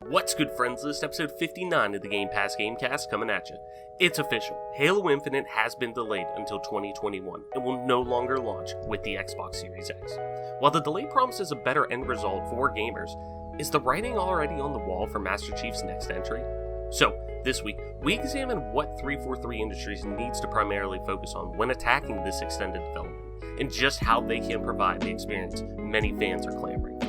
What's good, friends? This is episode 59 of the Gamecast coming at you. It's official. Halo Infinite has been delayed until 2021 and will no longer launch with the Xbox Series X. While the delay promises a better end result for gamers, is the writing already on the wall for Master Chief's next entry? So, this week, we examine what 343 Industries needs to primarily focus on when attacking this extended development, and just how they can provide the experience many fans are clamoring for.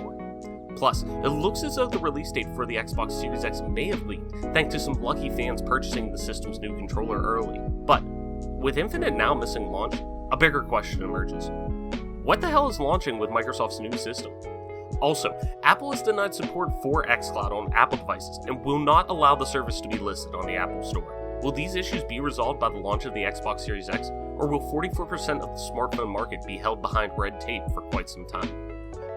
Plus, it looks as though the release date for the Xbox Series X may have leaked, thanks to some lucky fans purchasing the system's new controller early. But, with Infinite now missing launch, a bigger question emerges. What the hell is launching with Microsoft's new system? Also, Apple has denied support for xCloud on Apple devices and will not allow the service to be listed on the Apple Store. Will these issues be resolved by the launch of the Xbox Series X, or will 44% of the smartphone market be held behind red tape for quite some time?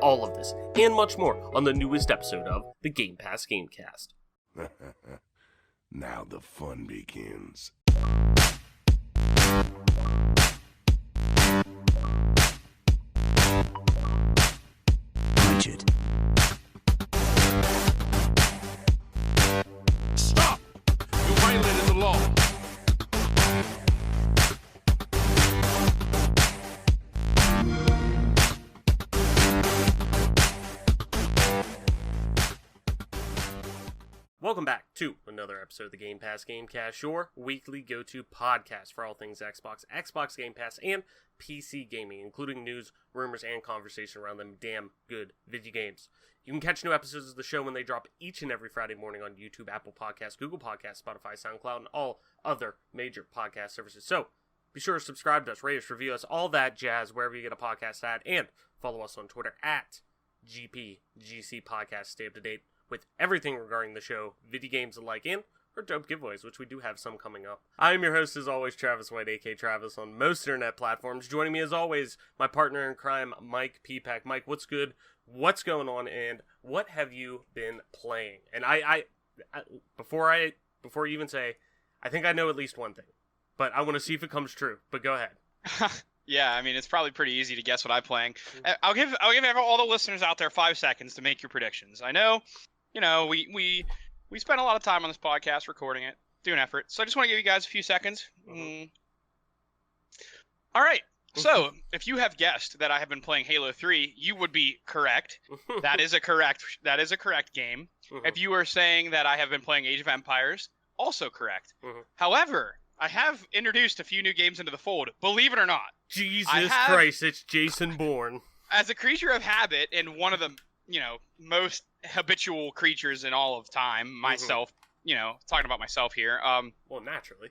All of this, and much more, on the newest episode of the Game Pass Gamecast. Now the fun begins. Richard. Stop! You violated the law. Welcome back to another episode of the Game Pass Gamecast, your weekly go-to podcast for all things Xbox, Xbox Game Pass, and PC gaming, including news, rumors, and conversation around them damn good video games. You can catch new episodes of the show when they drop each and every Friday morning on YouTube, Apple Podcasts, Google Podcasts, Spotify, SoundCloud, and all other major podcast services. So, be sure to subscribe to us, rate us, review us, all that jazz, wherever you get a podcast at, and follow us on Twitter at GPGC Podcast. Stay up to date with everything regarding the show, video games alike, and our dope giveaways, which we do have some coming up. I am your host, as always, Travis White, aka Travis, on most internet platforms. Joining me, as always, my partner in crime, Mike Peapack. Mike, what's good? What's going on? And what have you been playing? And before you even say, I think I know at least one thing, but I want to see if it comes true. But go ahead. Yeah, I mean, it's probably pretty easy to guess what I'm playing. I'll give all the listeners out there 5 seconds to make your predictions. I know, we spent a lot of time on this podcast recording it, doing effort. So I just want to give you guys a few seconds. All right. So if you have guessed that I have been playing Halo 3, you would be correct. That is a correct game. If you are saying that I have been playing Age of Empires, also correct. However, I have introduced a few new games into the fold, believe it or not. Jesus Christ, it's Jason Bourne. As a creature of habit and one of the, most habitual creatures in all of time, myself, talking about myself here. Well, naturally.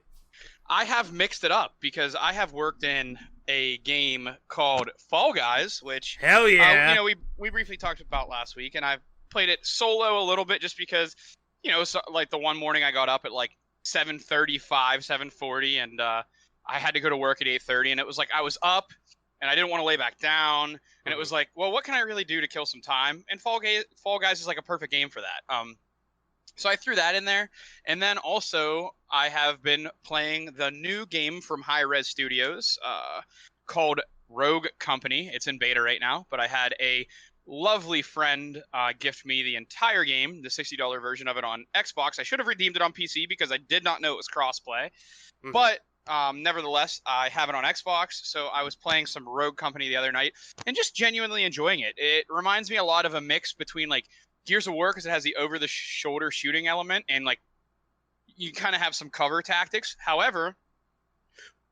I have mixed it up because I have worked in a game called Fall Guys, which hell yeah, we briefly talked about last week, and I've played it solo a little bit just because, so, like the one morning I got up at like 7:35, 7:40, and I had to go to work at 8:30, and it was like I was up and I didn't want to lay back down, and it was like, well, what can I really do to kill some time? And Fall Guys is like a perfect game for that. So I threw that in there, and then also I have been playing the new game from High Res Studios called Rogue Company. It's in beta right now, but I had a lovely friend gift me the entire game, the $60 version of it on Xbox. I should have redeemed it on PC because I did not know it was crossplay, but nevertheless, I have it on Xbox, so I was playing some Rogue Company the other night and just genuinely enjoying it. It reminds me a lot of a mix between like Gears of War, because it has the over-the-shoulder shooting element, and like you kind of have some cover tactics. However,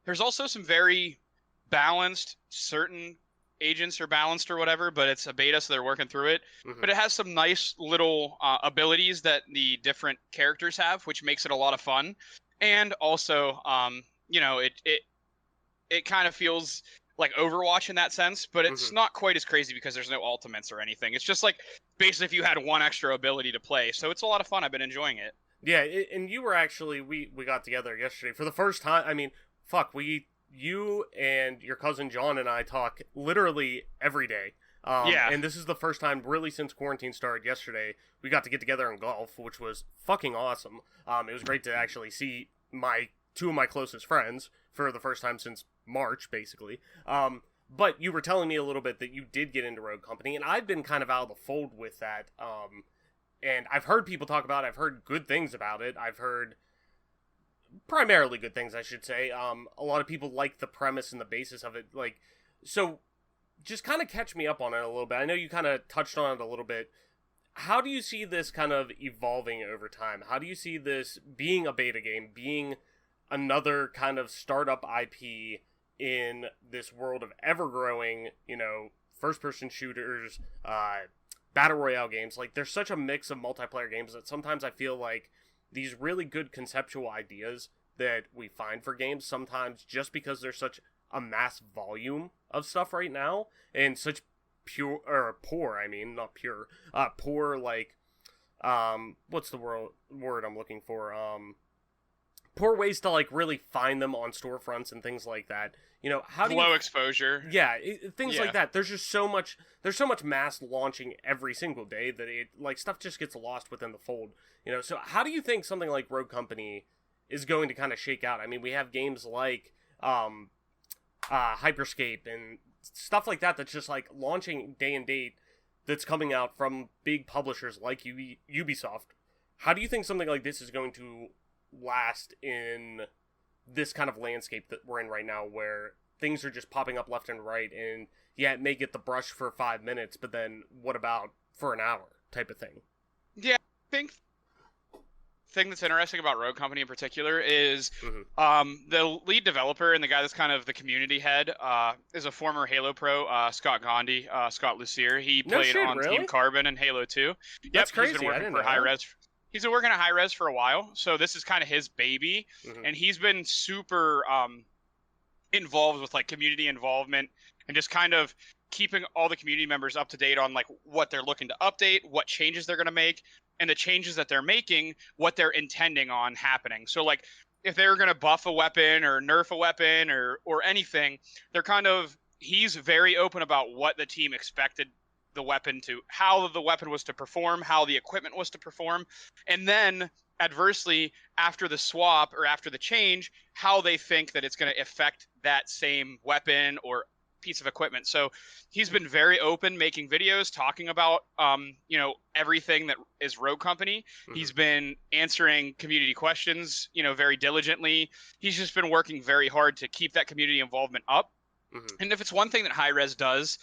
there's also some very balanced, certain agents are balanced or whatever, but it's a beta, so they're working through it. But it has some nice little abilities that the different characters have, which makes it a lot of fun. And also, it kind of feels like Overwatch in that sense, but it's not quite as crazy because there's no ultimates or anything. It's just like basically if you had one extra ability to play. So it's a lot of fun. I've been enjoying it. Yeah, and you were actually, we got together yesterday for the first time. I mean, you and your cousin John and I talk literally every day. Yeah. And this is the first time really since quarantine started yesterday we got to get together and golf, which was fucking awesome. It was great to actually see two of my closest friends for the first time since March, basically. But you were telling me a little bit that you did get into Rogue Company, and I've been kind of out of the fold with that. and I've heard people talk about it. I've heard good things about it. I've heard primarily good things, I should say. A lot of people like the premise and the basis of it. Like, so just kind of catch me up on it a little bit. I know you kind of touched on it a little bit. How do you see this kind of evolving over time? How do you see this being a beta game, being another kind of startup IP in this world of ever-growing, first-person shooters, battle royale games? Like, there's such a mix of multiplayer games that sometimes I feel like these really good conceptual ideas that we find for games, sometimes just because there's such a mass volume of stuff right now, and such poor, like, what's the word I'm looking for? Poor ways to, like, really find them on storefronts and things like that. How do you... Low exposure. Yeah, things like that. There's just so much mass launching every single day that stuff just gets lost within the fold. So how do you think something like Rogue Company is going to kind of shake out? I mean, we have games like Hyperscape and stuff like that that's just, like, launching day and date that's coming out from big publishers like Ubisoft. How do you think something like this is going to last in this kind of landscape that we're in right now, where things are just popping up left and right, and yeah, it may get the brush for 5 minutes, but then what about for an hour type of thing? Yeah, I think thing that's interesting about Rogue Company in particular is the lead developer and the guy that's kind of the community head is a former Halo pro, Scott Gandhi, Scott Lucier. He played on really? Team Carbon and Halo 2. That's crazy. He's been working for Hi-Rez. He's been working at Hi-Rez for a while, so this is kind of his baby, and he's been super involved with, like, community involvement and just kind of keeping all the community members up to date on, like, what they're looking to update, what changes they're going to make, and the changes that they're making, what they're intending on happening. So, like, if they're going to buff a weapon or nerf a weapon or anything, he's very open about what the team expected the weapon to, how the weapon was to perform, how the equipment was to perform, and then adversely, after the swap or after the change, how they think that it's going to affect that same weapon or piece of equipment. So he's been very open, making videos, talking about, everything that is Rogue Company. He's been answering community questions, very diligently. He's just been working very hard to keep that community involvement up. And if it's one thing that Hi-Rez does,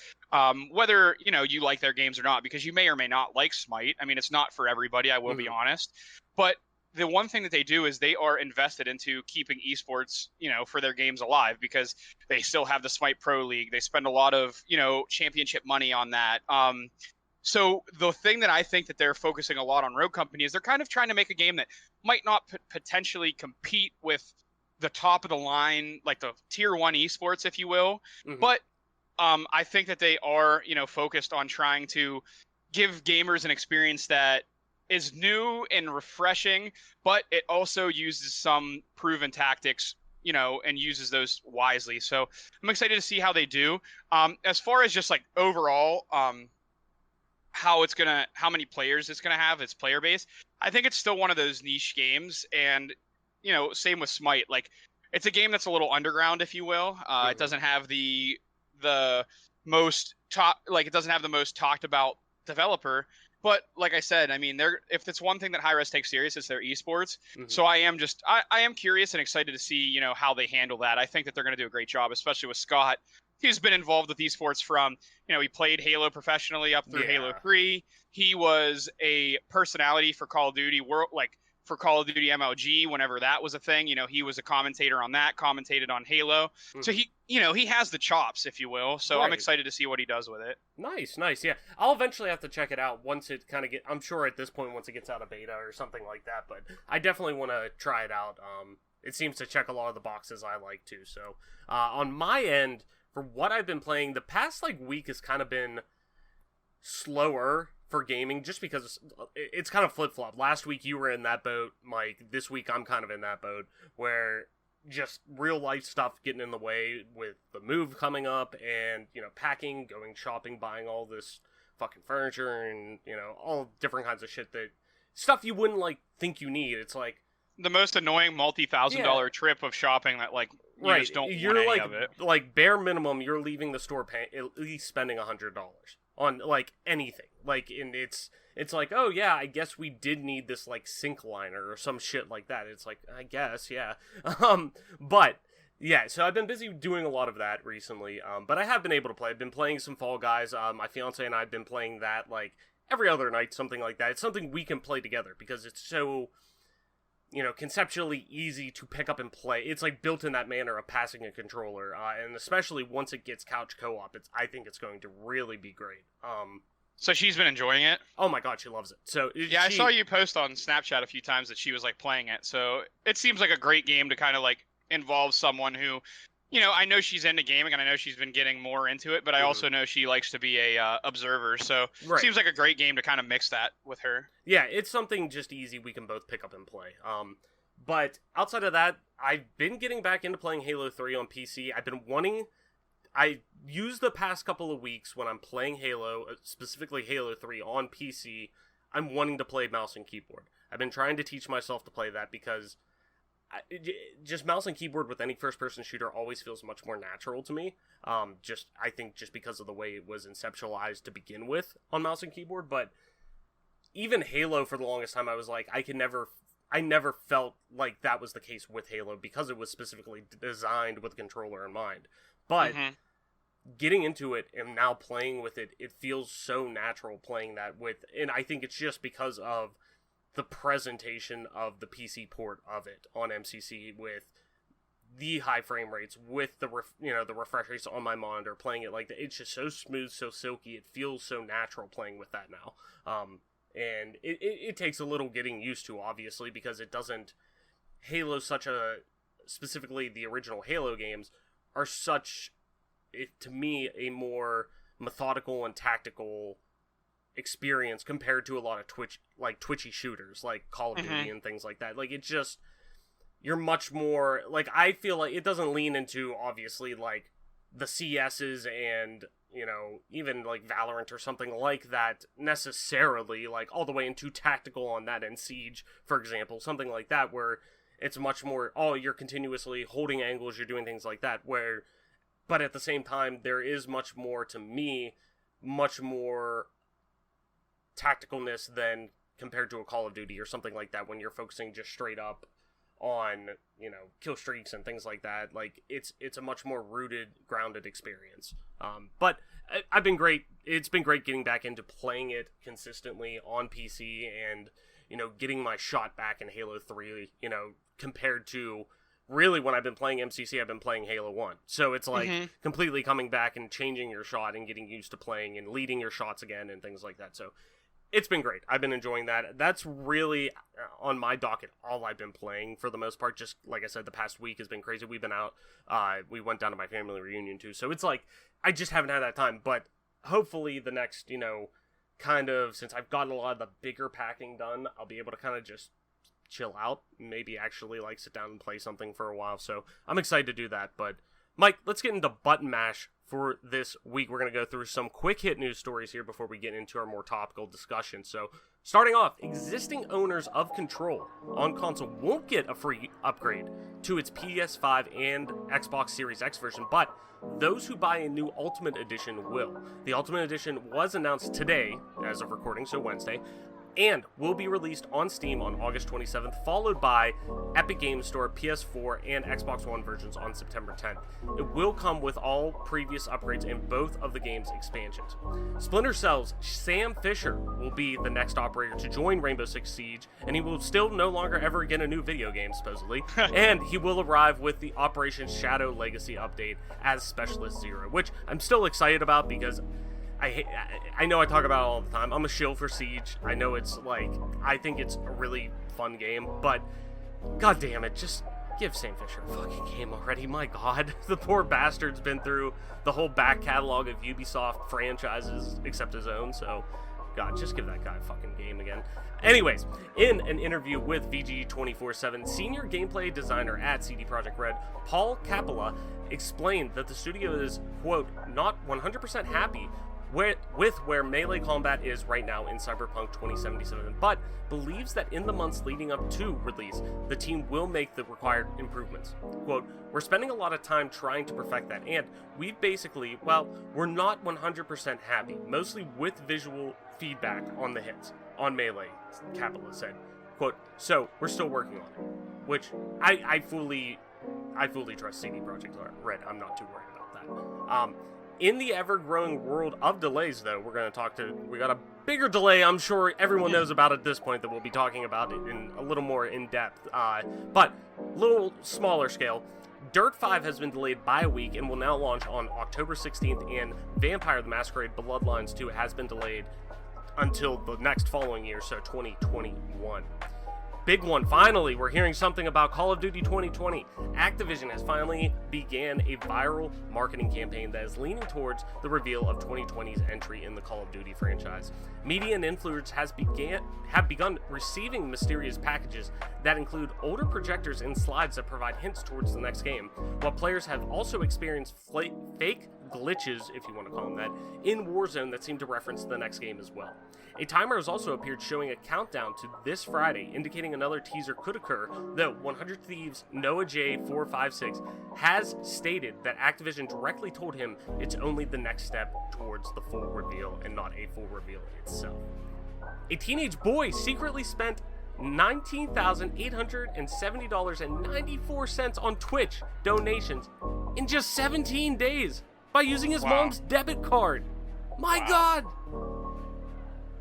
whether, you like their games or not, because you may or may not like Smite. I mean, it's not for everybody, I will be honest. But the one thing that they do is they are invested into keeping esports, for their games alive, because they still have the Smite Pro League. They spend a lot of, championship money on that. So the thing that I think that they're focusing a lot on Rogue Company is they're kind of trying to make a game that might not potentially compete with the top of the line, like the tier 1 esports, if you will. But I think that they are, focused on trying to give gamers an experience that is new and refreshing, but it also uses some proven tactics, and uses those wisely. So I'm excited to see how they do. As far as just, like, overall, how many players it's gonna have, its player base, I think it's still one of those niche games, and same with Smite. Like, it's a game that's a little underground, if you will. It doesn't have the most it doesn't have the most talked about developer. But like I said, I mean, if it's one thing that Hi-Rez takes serious, it's their esports. So I am curious and excited to see, how they handle that. I think that they're going to do a great job, especially with Scott. He's been involved with esports from, he played Halo professionally up through Halo 3. He was a personality for Call of Duty for Call of Duty MLG, whenever that was a thing. He was a commentator on that, commentated on Halo. So he has the chops, if you will. So I'm excited to see what he does with it. Nice. Yeah. I'll eventually have to check it out once it kind of I'm sure at this point, once it gets out of beta or something like that, but I definitely want to try it out. It seems to check a lot of the boxes I like too. So, on my end, for what I've been playing, the past, week has kind of been slower for gaming, just because it's kind of flip-flop. Last week you were in that boat, Mike. This week I'm kind of in that boat, where just real life stuff getting in the way with the move coming up, and packing, going shopping, buying all this fucking furniture, and all different kinds of shit, that stuff you wouldn't think you need. It's like the most annoying multi-$1,000 trip of shopping that you just don't want any of it. Like, bare minimum, you're leaving the store at least spending $100. on like anything. Like, and it's like, oh yeah, I guess we did need this like sync liner or some shit like that. It's like, I guess, yeah. But yeah, so I've been busy doing a lot of that recently. But I have been able to play. I've been playing some Fall Guys. My fiance and I have been playing that like every other night, something like that. It's something we can play together because it's so, conceptually easy to pick up and play. It's like built in that manner of passing a controller, and especially once it gets couch co-op, I think it's going to really be great. So she's been enjoying it? Oh my god, she loves it. So yeah, I saw you post on Snapchat a few times that she was like playing it. So it seems like a great game to kind of like involve someone who, I know she's into gaming and I know she's been getting more into it, but I also know she likes to be a observer. So it seems like a great game to kind of mix that with her. Yeah, it's something just easy we can both pick up and play. But outside of that, I've been getting back into playing Halo 3 on PC. I use the past couple of weeks when I'm playing Halo, specifically Halo 3 on PC, I'm wanting to play mouse and keyboard. I've been trying to teach myself to play that because just mouse and keyboard with any first-person shooter always feels much more natural to me. I think just because of the way it was conceptualized to begin with on mouse and keyboard. But even Halo, for the longest time, I was like, I never felt like that was the case with Halo because it was specifically designed with a controller in mind. But getting into it and now playing with it, it feels so natural playing that with, and I think it's just because of the presentation of the PC port of it on MCC with the high frame rates, with the the refresh rates on my monitor, playing it like that. It's just so smooth, so silky. It feels so natural playing with that now. And it takes a little getting used to, obviously, because it doesn't. Halo's specifically the original Halo games are such, to me, a more methodical and tactical experience compared to a lot of twitchy shooters like Call of Duty and things like that. Like, it's just, you're much more, like, I feel like it doesn't lean into, obviously, like, the CSs and, even like Valorant or something like that necessarily, like, all the way into tactical on that, and Siege, for example, something like that, where it's much more, you're continuously holding angles, you're doing things like that, but at the same time, there is much more, to me, much more tacticalness than compared to a Call of Duty or something like that, when you're focusing just straight up on, kill streaks and things like that. Like, it's a much more rooted, grounded experience. But I've been great. It's been great getting back into playing it consistently on PC and, getting my shot back in Halo 3, compared to really when I've been playing MCC, I've been playing Halo 1. So it's like completely coming back and changing your shot and getting used to playing and leading your shots again and things like that. So it's been great. I've been enjoying that. That's really, on my docket, all I've been playing for the most part. Just like I said, the past week has been crazy. We've been out. We went down to my family reunion too. So it's like, I just haven't had that time. But hopefully the next, kind of, since I've gotten a lot of the bigger packing done, I'll be able to kind of just chill out. Maybe actually like sit down and play something for a while. So I'm excited to do that. But Mike, let's get into Button Mash for this week. We're going to go through some quick hit news stories here before we get into our more topical discussion. So, starting off, existing owners of Control on console won't get a free upgrade to its PS5 and Xbox Series X version, but those who buy a new Ultimate Edition will. The Ultimate Edition was announced today, as of recording, so Wednesday, and will be released on Steam on August 27th, followed by Epic Games Store PS4 and Xbox One versions on September 10th. It will come with all previous upgrades in both of the game's expansions. Splinter Cell's Sam Fisher will be the next operator to join Rainbow Six Siege, and he will still no longer ever get a new video game, supposedly, and he will arrive with the Operation Shadow Legacy update as Specialist Zero, which I'm still excited about because I know I talk about it all the time. I'm a shill for Siege. I know it's like, I think it's a really fun game, but god damn it, just give Sam Fisher a fucking game already. My god, the poor bastard's been through the whole back catalog of Ubisoft franchises except his own, so god, just give that guy a fucking game again. Anyways, in an interview with VG247, senior gameplay designer at CD Projekt Red, Paul Capella, explained that the studio is, quote, not 100% happy where melee combat is right now in Cyberpunk 2077, but believes that in the months leading up to release, the team will make the required improvements. Quote, "We're spending a lot of time trying to perfect that, and we basically, we're not 100% happy, mostly with visual feedback on the hits, on melee," Capella said. Quote, "So, we're still working on it," which I fully trust CD Projekt Red. I'm not too worried about that. In the ever-growing world of delays, though, we got a bigger delay I'm sure everyone knows about at this point that we'll be talking about it in a little more in-depth, but a little smaller scale. Dirt 5 has been delayed by a week and will now launch on October 16th, and Vampire the Masquerade Bloodlines 2 has been delayed until the next following year, so 2021. Big one, finally, we're hearing something about Call of Duty 2020. Activision has finally began a viral marketing campaign that is leaning towards the reveal of 2020's entry in the Call of Duty franchise. Media and influencers have begun receiving mysterious packages that include older projectors and slides that provide hints towards the next game, while players have also experienced fake glitches, if you want to call them that, in Warzone that seem to reference the next game as well. A timer has also appeared showing a countdown to this Friday, indicating another teaser could occur, though 100 Thieves Noah J456 has stated that Activision directly told him it's only the next step towards the full reveal and not a full reveal itself. A teenage boy secretly spent $19,870.94 on Twitch donations in just 17 days by using his mom's debit card. My God!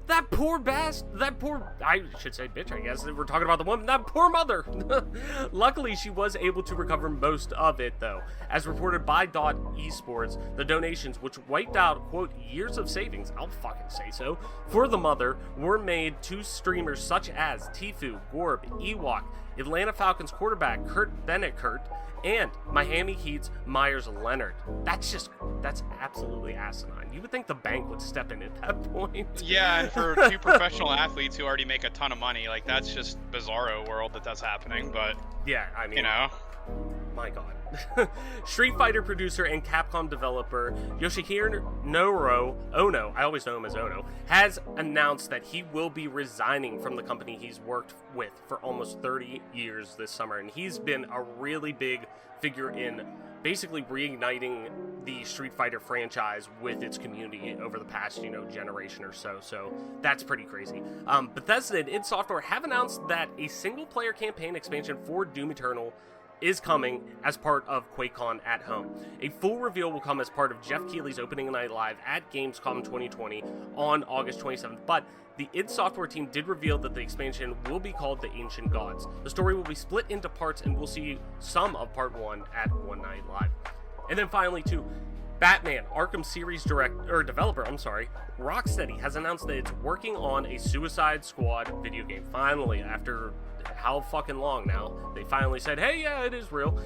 That poor I should say bitch, I guess, if we're talking about the woman, that poor mother. Luckily, she was able to recover most of it, though. As reported by Dot Esports, the donations, which wiped out, quote, years of savings, I'll fucking say so, for the mother, were made to streamers such as Tfue, Gorb, Ewok, Atlanta Falcons quarterback Kurt Bennickert, and Miami Heat's Myers Leonard. That's absolutely asinine. You would think the bank would step in at that point. Yeah, and for two professional athletes who already make a ton of money, like, that's just bizarro world that's happening, but... Yeah, I mean... You know? My God. Street Fighter producer and Capcom developer Yoshihiro Ono, I always know him as Ono, has announced that he will be resigning from the company he's worked with for almost 30 years this summer, and he's been a really big figure in basically reigniting the Street Fighter franchise with its community over the past, generation or so. So that's pretty crazy. Bethesda and id Software have announced that a single-player campaign expansion for Doom Eternal is coming as part of QuakeCon at Home. A full reveal will come as part of Jeff Keighley's opening night live at Gamescom 2020 on August 27th, but the id Software team did reveal that the expansion will be called The Ancient Gods. The story will be split into parts, and we'll see some of part 1 at One Night Live. And then finally, too, Batman Arkham series developer, Rocksteady has announced that it's working on a Suicide Squad video game. Finally, after how fucking long now, they finally said, hey, yeah, it is real.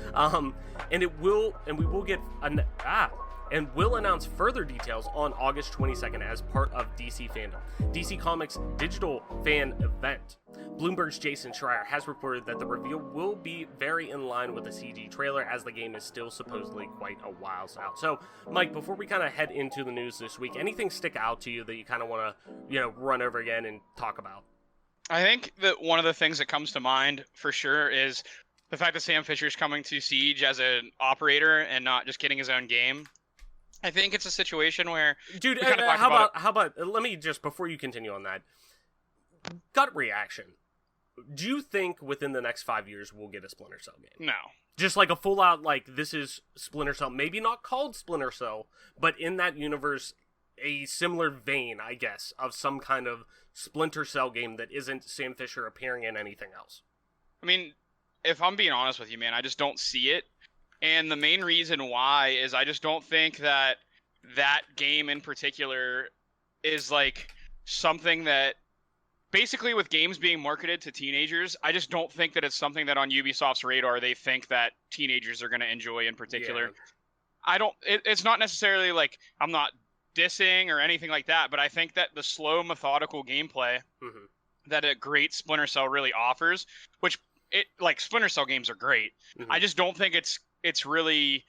And we'll announce further details on August 22nd as part of DC Fandom, DC Comics' digital fan event. Bloomberg's Jason Schreier has reported that the reveal will be very in line with the CG trailer, as the game is still supposedly quite a while out. So, Mike, before we kind of head into the news this week, anything stick out to you that you kind of want to, run over again and talk about? I think that one of the things that comes to mind for sure is the fact that Sam Fisher's coming to Siege as an operator and not just getting his own game. I think it's a situation where... Dude, how about, let me just, before you continue on that, gut reaction. Do you think within the next 5 years we'll get a Splinter Cell game? No. Just like a full out, this is Splinter Cell, maybe not called Splinter Cell, but in that universe, a similar vein, I guess, of some kind of Splinter Cell game that isn't Sam Fisher appearing in anything else. I mean, if I'm being honest with you, man, I just don't see it. And the main reason why is I just don't think that game in particular is something that, basically with games being marketed to teenagers, I just don't think that it's something that on Ubisoft's radar they think that teenagers are going to enjoy in particular. Yeah. It's not necessarily I'm not dissing or anything like that, but I think that the slow, methodical gameplay that a great Splinter Cell really offers, which Splinter Cell games are great. I just don't think it's really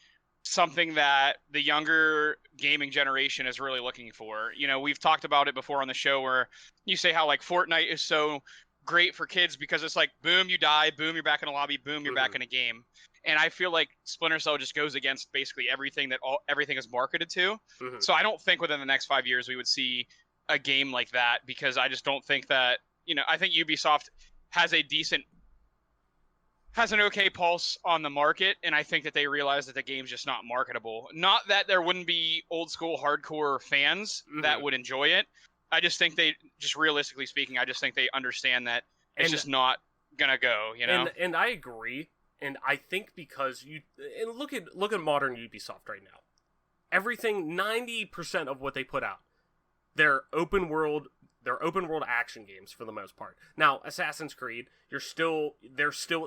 something that the younger gaming generation is really looking for. You know, we've talked about it before on the show where you say how like Fortnite is so great for kids because it's like boom, you die, boom, you're back in a lobby, boom, you're back in a game. And I feel like Splinter Cell just goes against basically everything that everything is marketed to. So I don't think within the next 5 years we would see a game like that, because I just don't think that, you know, I think Ubisoft has an okay pulse on the market, and I think that they realize that the game's just not marketable. Not that there wouldn't be old school hardcore fans that would enjoy it. I just think just realistically speaking, I just think they understand that it's just not gonna go, you know? And I agree. And I think because look at modern Ubisoft right now. Everything, 90% of what they put out, they're open world action games for the most part. Now, Assassin's Creed, there still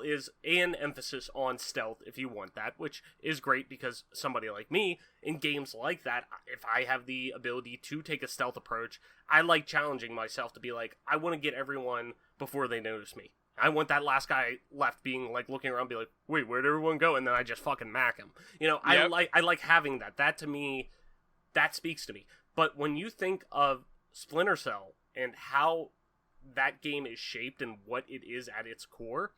is an emphasis on stealth if you want that, which is great because somebody like me, in games like that, if I have the ability to take a stealth approach, I like challenging myself to be like, I want to get everyone before they notice me. I want that last guy left being like looking around, be like, wait, where'd everyone go? And then I just fucking mack him. You know, yep. I like having that. That to me, that speaks to me. But when you think of Splinter Cell and how that game is shaped and what it is at its core,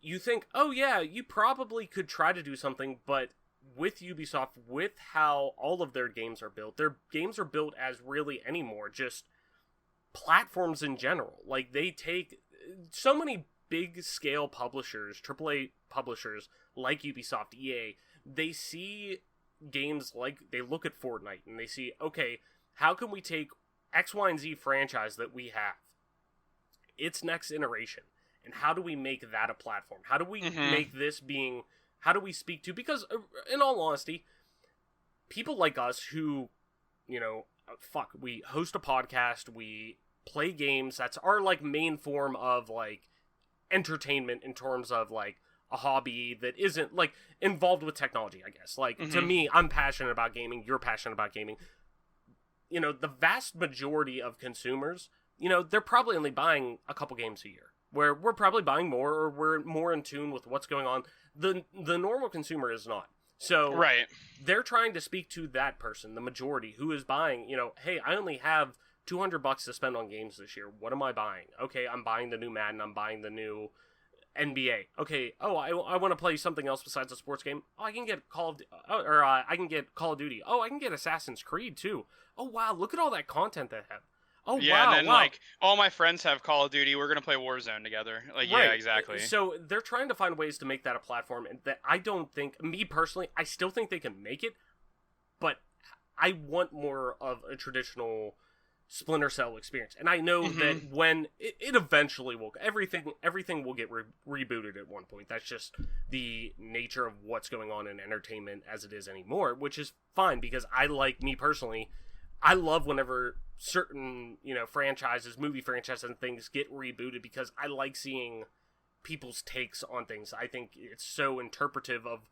you think, oh yeah, you probably could try to do something, but with Ubisoft, with how all of their games are built as really anymore just platforms in general. Like, they take so many big scale publishers, AAA publishers like Ubisoft, EA, they see games like, they look at Fortnite and they see, okay, how can we take X, Y, and Z franchise that we have, its next iteration, and how do we make that a platform? How do we make this being, how do we speak to, because in all honesty, people like us who, you know, we host a podcast, we play games, that's our like main form of like entertainment in terms of like a hobby that isn't like involved with technology, I guess. Like, to me, I'm passionate about gaming, you're passionate about gaming. You know, the vast majority of consumers, you know, they're probably only buying a couple games a year, where we're probably buying more, or we're more in tune with what's going on. The normal consumer is not. So right. They're trying to speak to that person, the majority, who is buying, you know, hey, I only have $200 to spend on games this year. What am I buying? Okay, I'm buying the new Madden, I'm buying the new NBA. Okay, oh, I want to play something else besides a sports game. Oh, I can get I can get Call of Duty. Oh, I can get Assassin's Creed too. Oh wow, look at all that content they have. Oh yeah, wow, and then like all my friends have Call of Duty. We're gonna play Warzone together. Like right. Yeah, exactly. So they're trying to find ways to make that a platform, and that I don't think, me personally, I still think they can make it, but I want more of a traditional Splinter Cell experience. And I know that when it eventually will, everything will get rebooted at one point. That's just the nature of what's going on in entertainment as it is anymore, which is fine, because me personally, I love whenever certain, you know, franchises, movie franchises and things get rebooted, because I like seeing people's takes on things. I think it's so interpretive of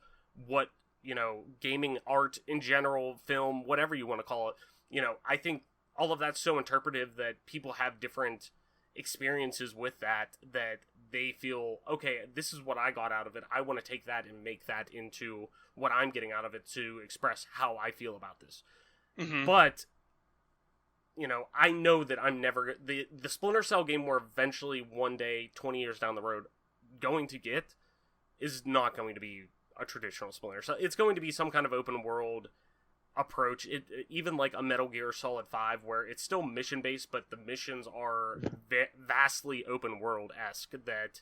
what, you know, gaming, art in general, film, whatever you want to call it. You know, I think all of that's so interpretive that people have different experiences with that they feel, okay, this is what I got out of it. I want to take that and make that into what I'm getting out of it to express how I feel about this. But, you know, I know that I'm never, the Splinter Cell game we're eventually one day, 20 years down the road, going to get is not going to be a traditional Splinter Cell. It's going to be some kind of open world approach, even like a Metal Gear Solid 5, where it's still mission based, but the missions are vastly open world-esque, that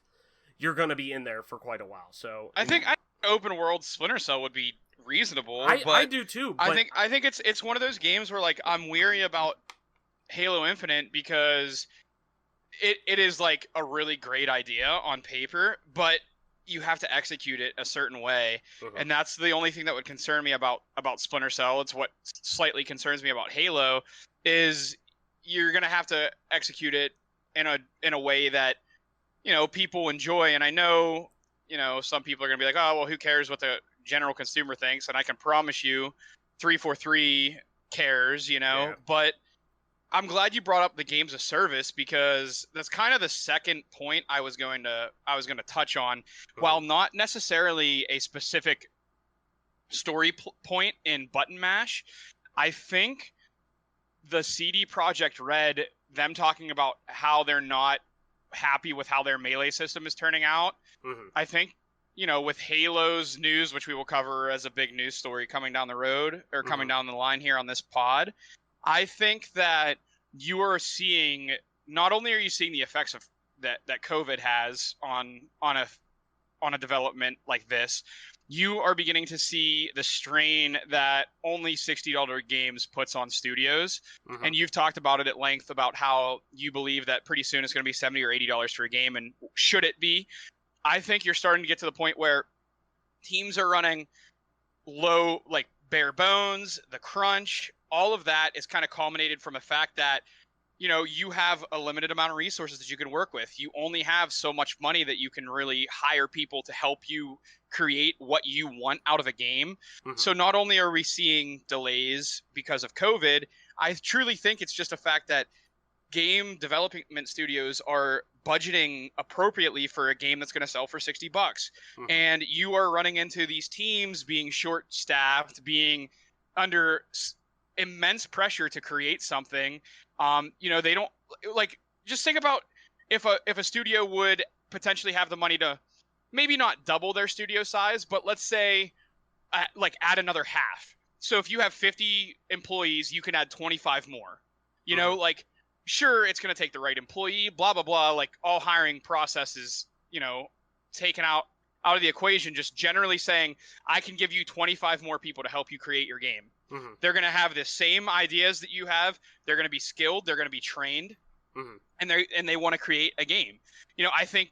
you're going to be in there for quite a while. So I think open world Splinter Cell would be reasonable. I do too. But I think it's one of those games where like I'm weary about Halo Infinite, because it is like a really great idea on paper, but you have to execute it a certain way, and that's the only thing that would concern me about Splinter Cell. It's what slightly concerns me about Halo, is you're gonna have to execute it in a way that, you know, people enjoy. And I know, you know, some people are gonna be like, oh well, who cares what the general consumer thinks? And I can promise you, 343 cares, you know. Yeah. But I'm glad you brought up the games of service, because that's kind of the second point I was going to touch on. While not necessarily a specific point in Button Mash. I think the CD Projekt Red, them talking about how they're not happy with how their melee system is turning out. Mm-hmm. I think, with Halo's news, which we will cover as a big news story coming down the road or coming down the line here on this pod, I think that you are seeing, not only are you seeing the effects of that COVID has on a development like this, you are beginning to see the strain that only $60 games puts on studios. Mm-hmm. And you've talked about it at length about how you believe that pretty soon it's going to be $70 or $80 for a game. And should it be? I think you're starting to get to the point where teams are running low, like bare bones, the crunch, all of that is kind of culminated from a fact that, you have a limited amount of resources that you can work with. You only have so much money that you can really hire people to help you create what you want out of a game. Mm-hmm. So not only are we seeing delays because of COVID, I truly think it's just a fact that game development studios are budgeting appropriately for a game that's going to sell for $60. Mm-hmm. And you are running into these teams being short-staffed, being under immense pressure to create something. They don't just think about if a studio would potentially have the money to maybe not double their studio size, but let's say add another half. So if you have 50 employees, you can add 25 more. Sure, it's going to take the right employee, blah, blah, blah. Like all hiring processes, taken out of the equation, just generally saying, I can give you 25 more people to help you create your game. Mm-hmm. They're going to have the same ideas that you have. They're going to be skilled. They're going to be trained. Mm-hmm. And they want to create a game. I think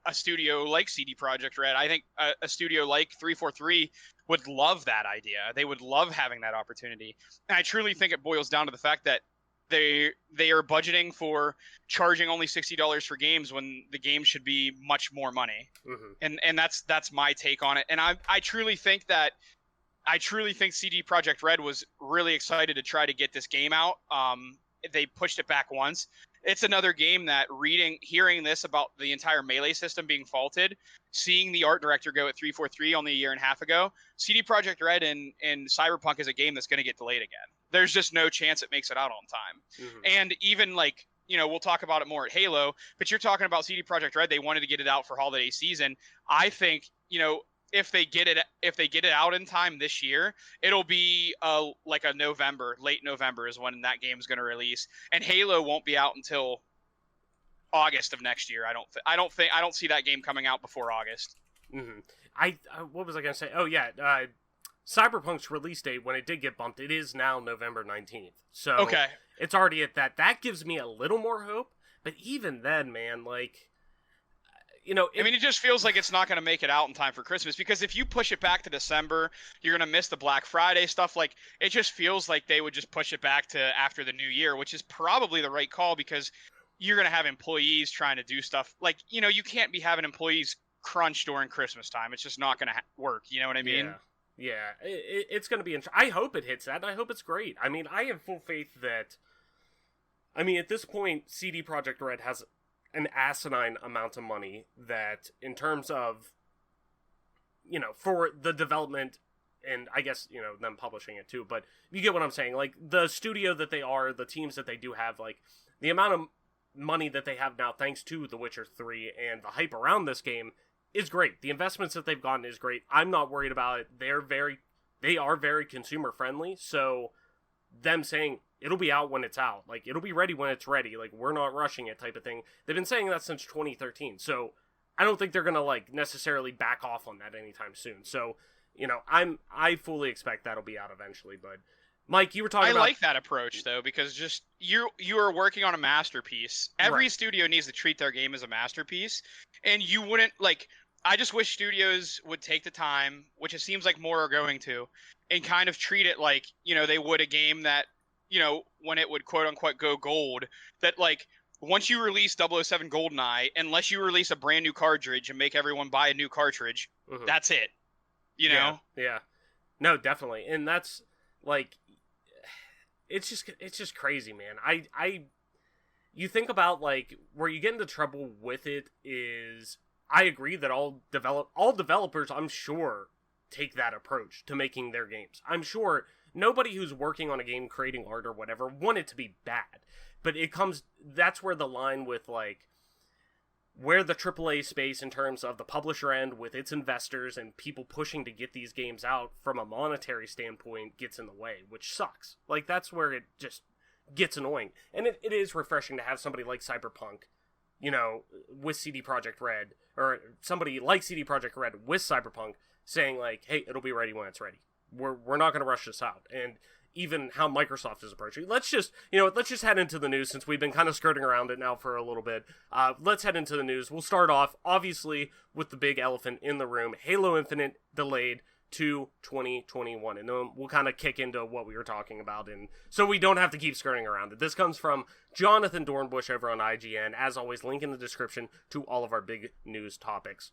a studio like CD Projekt Red, I think a studio like 343 would love that idea. They would love having that opportunity. And I truly think it boils down to the fact that they are budgeting for charging only $60 for games when the game should be much more money. Mm-hmm. And that's my take on it. And I truly think CD Projekt Red was really excited to try to get this game out. They pushed it back once. It's another game that hearing this about the entire melee system being faulted, seeing the art director go at 343 only a year and a half ago, CD Projekt Red and Cyberpunk is a game that's going to get delayed again. There's just no chance it makes it out on time. Mm-hmm. And even we'll talk about it more at Halo, but you're talking about CD Projekt Red. They wanted to get it out for holiday season. I think, if they get it out in time this year, it'll be late November is when that game's going to release, and Halo won't be out until August of next year. I don't see that game coming out before August. Mm-hmm. What was I going to say? Oh yeah, Cyberpunk's release date, when it did get bumped, it is now November 19th. So okay, it's already at that. That gives me a little more hope, but even then, man, it just feels like it's not going to make it out in time for Christmas, because if you push it back to December, you're going to miss the Black Friday stuff. It just feels like they would just push it back to after the new year, which is probably the right call, because you're going to have employees trying to do stuff. You can't be having employees crunch during Christmas time. It's just not going to work. You know what I mean? Yeah. It's going to be I hope it hits that. I hope it's great. I mean, I have full faith that, at this point, CD Projekt Red has an asinine amount of money that, in terms of, for the development, and I guess, them publishing it too, but you get what I'm saying. The studio that they are, the teams that they do have, the amount of money that they have now, thanks to The Witcher 3 and the hype around this game, is great. The investments that they've gotten is great. I'm not worried about it. They are very consumer friendly, so them saying it'll be out when it's out, it'll be ready when it's ready, we're not rushing it type of thing. They've been saying that since 2013, so I don't think they're gonna necessarily back off on that anytime soon. So, I fully expect that'll be out eventually. But Mike, you were talking about... I like that approach though, because just you are working on a masterpiece. Every studio needs to treat their game as a masterpiece, and you wouldn't I just wish studios would take the time, which it seems like more are going to, and kind of treat it like, they would a game that, when it would quote unquote go gold, that once you release 007 GoldenEye, unless you release a brand new cartridge and make everyone buy a new cartridge, mm-hmm. That's it. Yeah. No, definitely. And that's it's just crazy, man. You think about where you get into trouble with it is, I agree that all developers, I'm sure, take that approach to making their games. I'm sure nobody who's working on a game, creating art or whatever, want it to be bad. But that's where the line with, like, where the AAA space in terms of the publisher end with its investors and people pushing to get these games out from a monetary standpoint gets in the way, which sucks. Like, that's where it just gets annoying. And it is refreshing to have somebody like Cyberpunk, you know, with CD Projekt Red, or somebody like CD Projekt Red with Cyberpunk saying, like, hey, it'll be ready when it's ready. We're not going to rush this out. And even how Microsoft is approaching. Let's just head into the news, since we've been kind of skirting around it now for a little bit. Let's head into the news. We'll start off, obviously, with the big elephant in the room. Halo Infinite delayed to 2021. And then we'll kind of kick into what we were talking about, and so we don't have to keep skirting around it. This comes from Jonathan Dornbush over on IGN. As always, link in the description to all of our big news topics.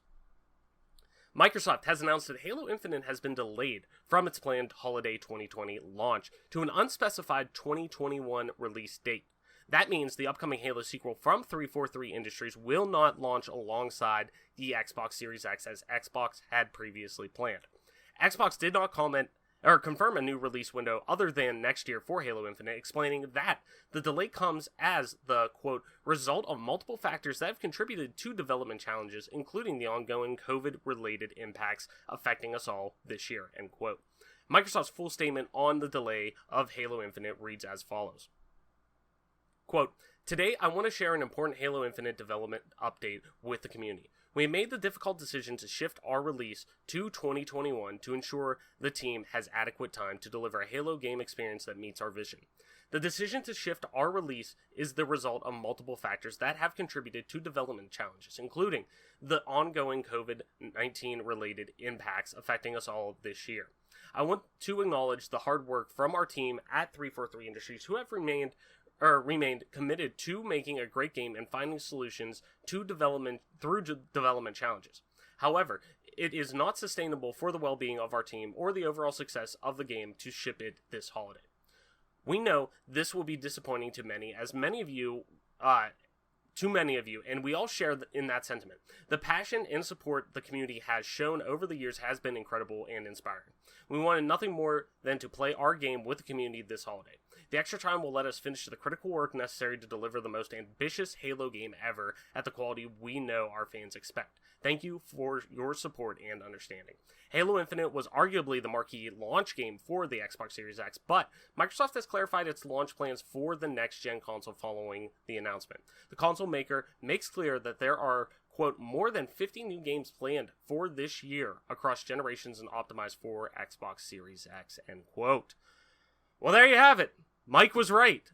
Microsoft has announced that Halo Infinite has been delayed from its planned holiday 2020 launch to an unspecified 2021 release date. That means the upcoming Halo sequel from 343 Industries will not launch alongside the Xbox Series X as Xbox had previously planned. Xbox did not comment or confirm a new release window other than next year for Halo Infinite, explaining that the delay comes as the, quote, result of multiple factors that have contributed to development challenges, including the ongoing COVID-related impacts affecting us all this year, end quote. Microsoft's full statement on the delay of Halo Infinite reads as follows. Quote, today I want to share an important Halo Infinite development update with the community. We made the difficult decision to shift our release to 2021 to ensure the team has adequate time to deliver a Halo game experience that meets our vision. The decision to shift our release is the result of multiple factors that have contributed to development challenges, including the ongoing COVID-19 related impacts affecting us all this year. I want to acknowledge the hard work from our team at 343 Industries, who have remained committed to making a great game and finding solutions to development challenges. However, it is not sustainable for the well-being of our team or the overall success of the game to ship it this holiday. We know this will be disappointing to many, and we all share in that sentiment. The passion and support the community has shown over the years has been incredible and inspiring. We wanted nothing more than to play our game with the community this holiday. The extra time will let us finish the critical work necessary to deliver the most ambitious Halo game ever at the quality we know our fans expect. Thank you for your support and understanding. Halo Infinite was arguably the marquee launch game for the Xbox Series X, but Microsoft has clarified its launch plans for the next-gen console following the announcement. The console maker makes clear that there are, quote, more than 50 new games planned for this year across generations and optimized for Xbox Series X, end quote. Well, there you have it. Mike was right.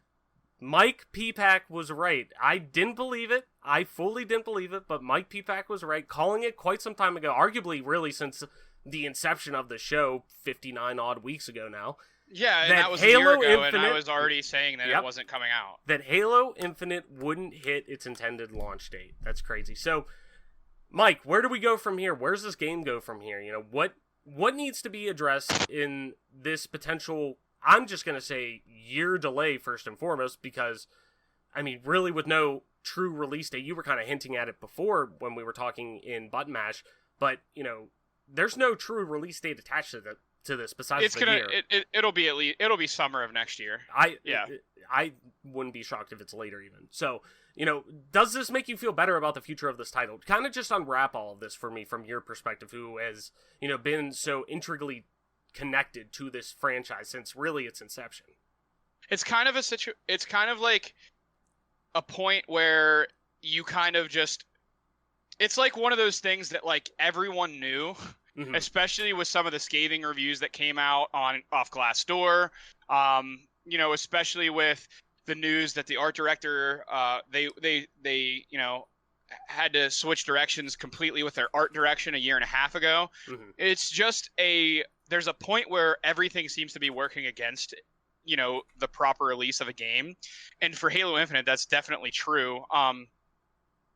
Mike Peapack was right. I didn't believe it. I fully didn't believe it, but Mike Peapack was right, calling it quite some time ago, arguably really since the inception of the show 59 odd weeks ago now. Yeah, and that was a year ago, and I was already saying that it wasn't coming out. That Halo Infinite wouldn't hit its intended launch date. That's crazy. So, Mike, where do we go from here? Where's this game go from here? You know, what needs to be addressed in this potential, I'm just going to say, year delay first and foremost, because, I mean, really with no true release date, you were kind of hinting at it before when we were talking in Button Mash, but, you know, there's no true release date attached to this besides year. It'll be summer of next year. I wouldn't be shocked if it's later even. So, you know, does this make you feel better about the future of this title? Kind of just unwrap all of this for me from your perspective, who has, you know, been so intricately connected to this franchise since really its inception. It's kind of it's kind of like a point where you kind of just, it's like one of those things that like everyone knew, mm-hmm. especially with some of the scathing reviews that came out off Glassdoor. You know, especially with the news that the art director, they you know, had to switch directions completely with their art direction a year and a half ago. Mm-hmm. It's just there's a point where everything seems to be working against, you know, the proper release of a game. And for Halo Infinite, that's definitely true.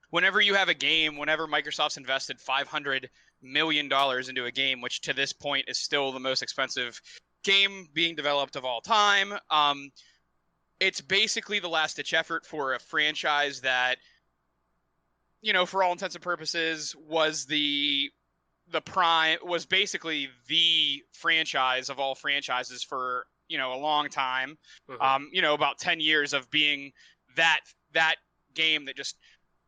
Whenever you have a game, whenever Microsoft's invested $500 million into a game, which to this point is still the most expensive game being developed of all time, it's basically the last-ditch effort for a franchise that, you know, for all intents and purposes, was the the prime was basically the franchise of all franchises for, a long time. About 10 years of being that game that just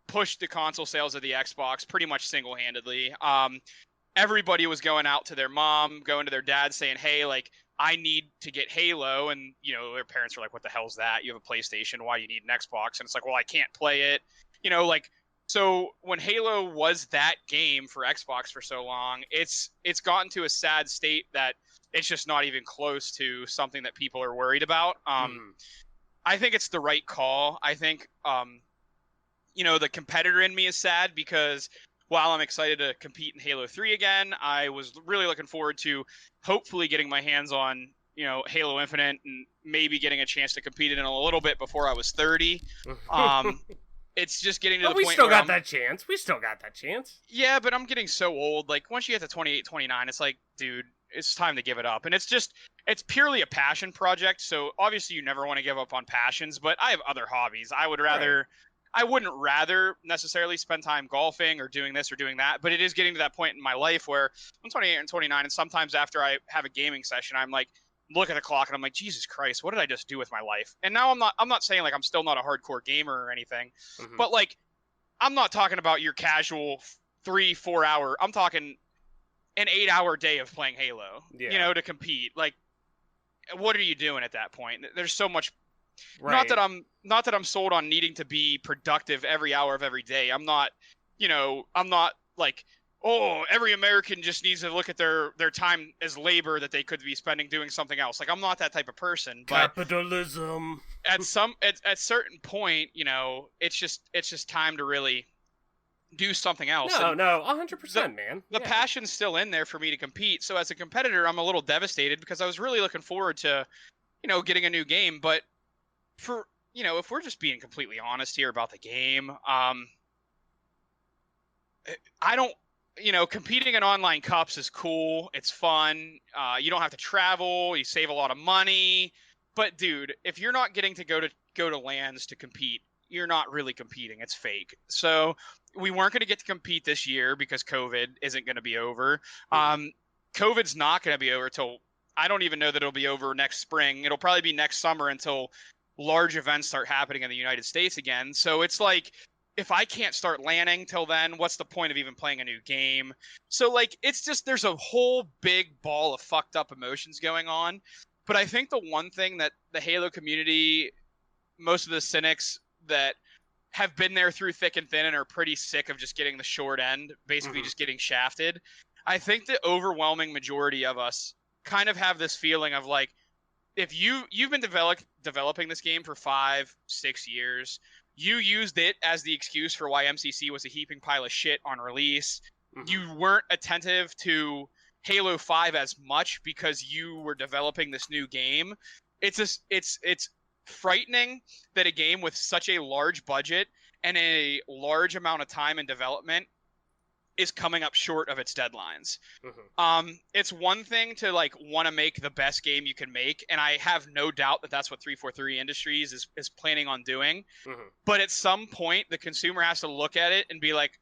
pushed the console sales of the Xbox pretty much single-handedly. Everybody was going out to their mom, going to their dad saying, hey, like, I need to get Halo. And, their parents were like, what the hell's that? You have a PlayStation. Why do you need an Xbox? And it's like, well, I can't play it. So when Halo was that game for Xbox for so long, it's gotten to a sad state that it's just not even close to something that people are worried about. I think it's the right call. I think, the competitor in me is sad because while I'm excited to compete in Halo 3 again, I was really looking forward to hopefully getting my hands on, Halo Infinite and maybe getting a chance to compete in it a little bit before I was 30. It's just getting to the point we still where got that chance. We still got that chance. Yeah, but I'm getting so old. Like, once you get to 28, 29, it's like, dude, it's time to give it up. And it's purely a passion project. So obviously you never want to give up on passions, but I have other hobbies. I wouldn't rather necessarily spend time golfing or doing this or doing that, but it is getting to that point in my life where I'm 28 and 29. And sometimes after I have a gaming session, I'm like, look at the clock and I'm like, Jesus Christ, what did I just do with my life? And now I'm not saying like I'm still not a hardcore gamer or anything, but like, I'm not talking about your casual 3-4 hour. I'm talking an 8-hour day of playing Halo, to compete. Like, what are you doing at that point? There's so much. Right. Not that I'm sold on needing to be productive every hour of every day. I'm not like, oh, every American just needs to look at their time as labor that they could be spending doing something else. Like, I'm not that type of person. But capitalism. At certain point, it's just time to really do something else. No, 100%, man. The passion's still in there for me to compete. So as a competitor, I'm a little devastated because I was really looking forward to, getting a new game. But for, if we're just being completely honest here about the game, I don't, competing in online cups is cool. It's fun. You don't have to travel. You save a lot of money. But dude, if you're not getting to go to LANs to compete, you're not really competing. It's fake. So we weren't going to get to compete this year because COVID isn't going to be over. COVID's not going to be over till, I don't even know that it'll be over next spring. It'll probably be next summer until large events start happening in the United States again. So it's like, if I can't start landing till then, what's the point of even playing a new game? So like, it's just, there's a whole big ball of fucked up emotions going on. But I think the one thing that the Halo community, most of the cynics that have been there through thick and thin and are pretty sick of just getting the short end, basically just getting shafted. I think the overwhelming majority of us kind of have this feeling of like, if you've been developing this game for 5-6 years, you used it as the excuse for why MCC was a heaping pile of shit on release. You weren't attentive to Halo 5 as much because you were developing this new game. It's frightening that a game with such a large budget and a large amount of time in development is coming up short of its deadlines. It's one thing to like want to make the best game you can make, and I have no doubt that that's what 343 Industries is planning on doing. But at some point, the consumer has to look at it and be like,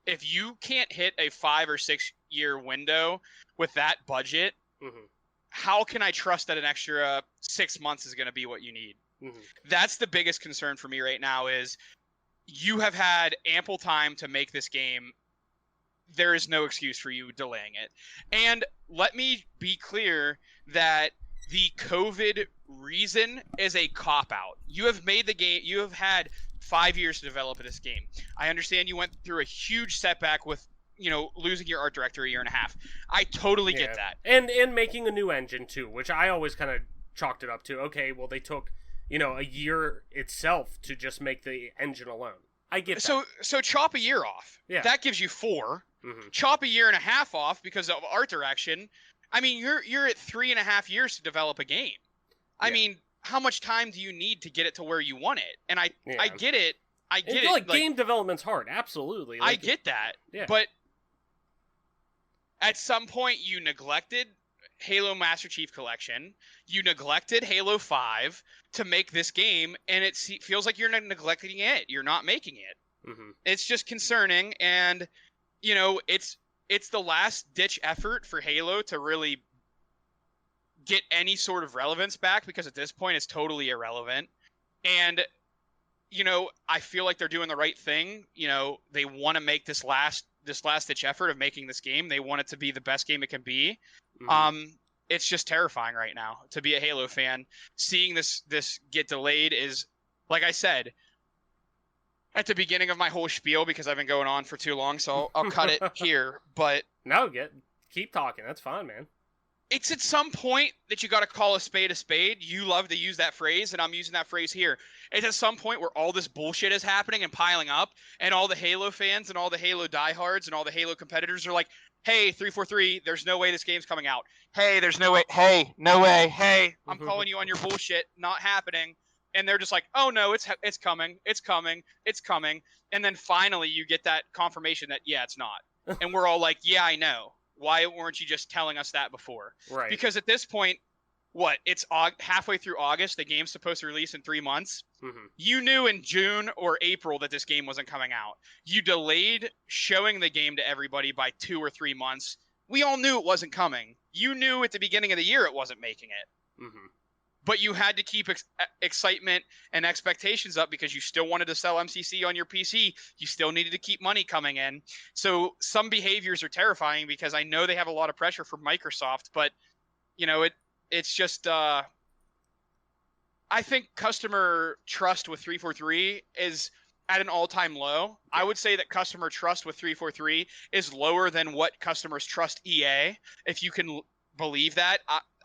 if you can't hit a 5 or 6 year window with that budget, how can I trust that an extra 6 months is going to be what you need? That's the biggest concern for me right now is you have had ample time to make this game. There is no excuse for you delaying it. And let me be clear that the COVID reason is a cop-out. You have made the game, you have had 5 years to develop this game. I understand you went through a huge setback with, losing your art director a year and a half. I totally get that. And making a new engine too, which I always kind of chalked it up to, okay, well they took, a year itself to just make the engine alone. I get that. So chop a year off. Yeah. That gives you 4. Chop a year and a half off because of art direction. I mean, you're at 3.5 years to develop a game. I mean, how much time do you need to get it to where you want it? And I get it. I get it. Like, game development's hard. Absolutely. I get that. Yeah. But at some point, you neglected Halo Master Chief Collection. You neglected Halo 5 to make this game, and it feels like you're neglecting it. You're not making it. It's just concerning, and it's it's the last ditch effort for Halo to really get any sort of relevance back, because at this point it's totally irrelevant. And I feel like they're doing the right thing. They want to make this last ditch effort of making this game. They want it to be the best game it can be. Mhm. It's just terrifying right now to be a Halo fan. Seeing this get delayed is, like I said at the beginning of my whole spiel, because I've been going on for too long, so I'll cut it here. But No, keep talking. That's fine, man. it's at some point that you got to call a spade a spade. You love to use that phrase, and I'm using that phrase here. It's at some point where all this bullshit is happening and piling up, and all the Halo fans and all the Halo diehards and all the Halo competitors are like, hey, 343, there's no way this game's coming out. Hey, there's no way. Hey, no way. Hey, I'm calling you on your bullshit. Not happening. And they're just like, oh, no, it's coming. It's coming. It's coming. And then finally you get that confirmation that, yeah, it's not. And we're all like, yeah, I know. Why weren't you just telling us that before? Right. Because at this point, it's halfway through August. The game's supposed to release in 3 months. Mm-hmm. You knew in June or April that this game wasn't coming out. You delayed showing the game to everybody by 2 or 3 months. We all knew it wasn't coming. You knew at the beginning of the year it wasn't making it. Mm-hmm. But you had to keep excitement and expectations up because you still wanted to sell MCC on your PC. You still needed to keep money coming in. So some behaviors are terrifying because I know they have a lot of pressure from Microsoft, but it's just I think customer trust with 343 is at an all-time low. I would say that customer trust with 343 is lower than what customers trust EA. If you can believe that,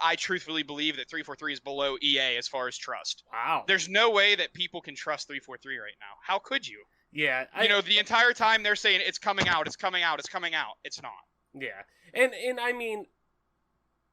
I truthfully believe that 343 is below EA as far as trust. Wow. There's no way that people can trust 343 right now. How could you? Yeah. The entire time they're saying it's coming out, it's coming out, it's coming out. It's not. Yeah. And I mean,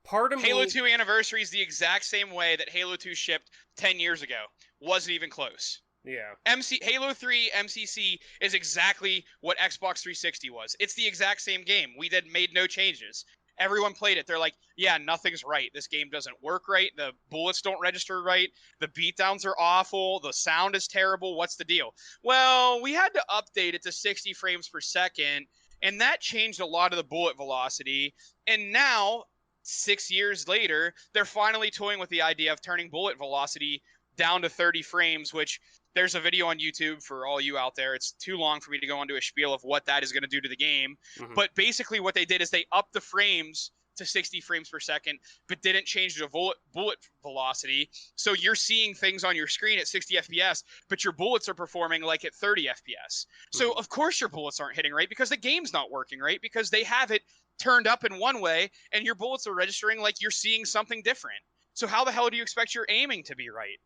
part of Halo 2 Anniversary is the exact same way that Halo 2 shipped 10 years ago. Wasn't even close. Yeah. Halo 3 MCC is exactly what Xbox 360 was. It's the exact same game. We made no changes. Everyone played it. They're like, yeah, nothing's right. This game doesn't work right. The bullets don't register right. The beatdowns are awful. The sound is terrible. What's the deal? Well, we had to update it to 60 frames per second, and that changed a lot of the bullet velocity. And now, 6 years later, they're finally toying with the idea of turning bullet velocity down to 30 frames, which there's a video on YouTube for all you out there. It's too long for me to go into a spiel of what that is going to do to the game. Mm-hmm. But basically what they did is they upped the frames to 60 frames per second, but didn't change the bullet velocity. So you're seeing things on your screen at 60 FPS, but your bullets are performing like at 30 FPS. So of course your bullets aren't hitting right because the game's not working right, because they have it turned up in one way and your bullets are registering like you're seeing something different. So how the hell do you expect your aiming to be right?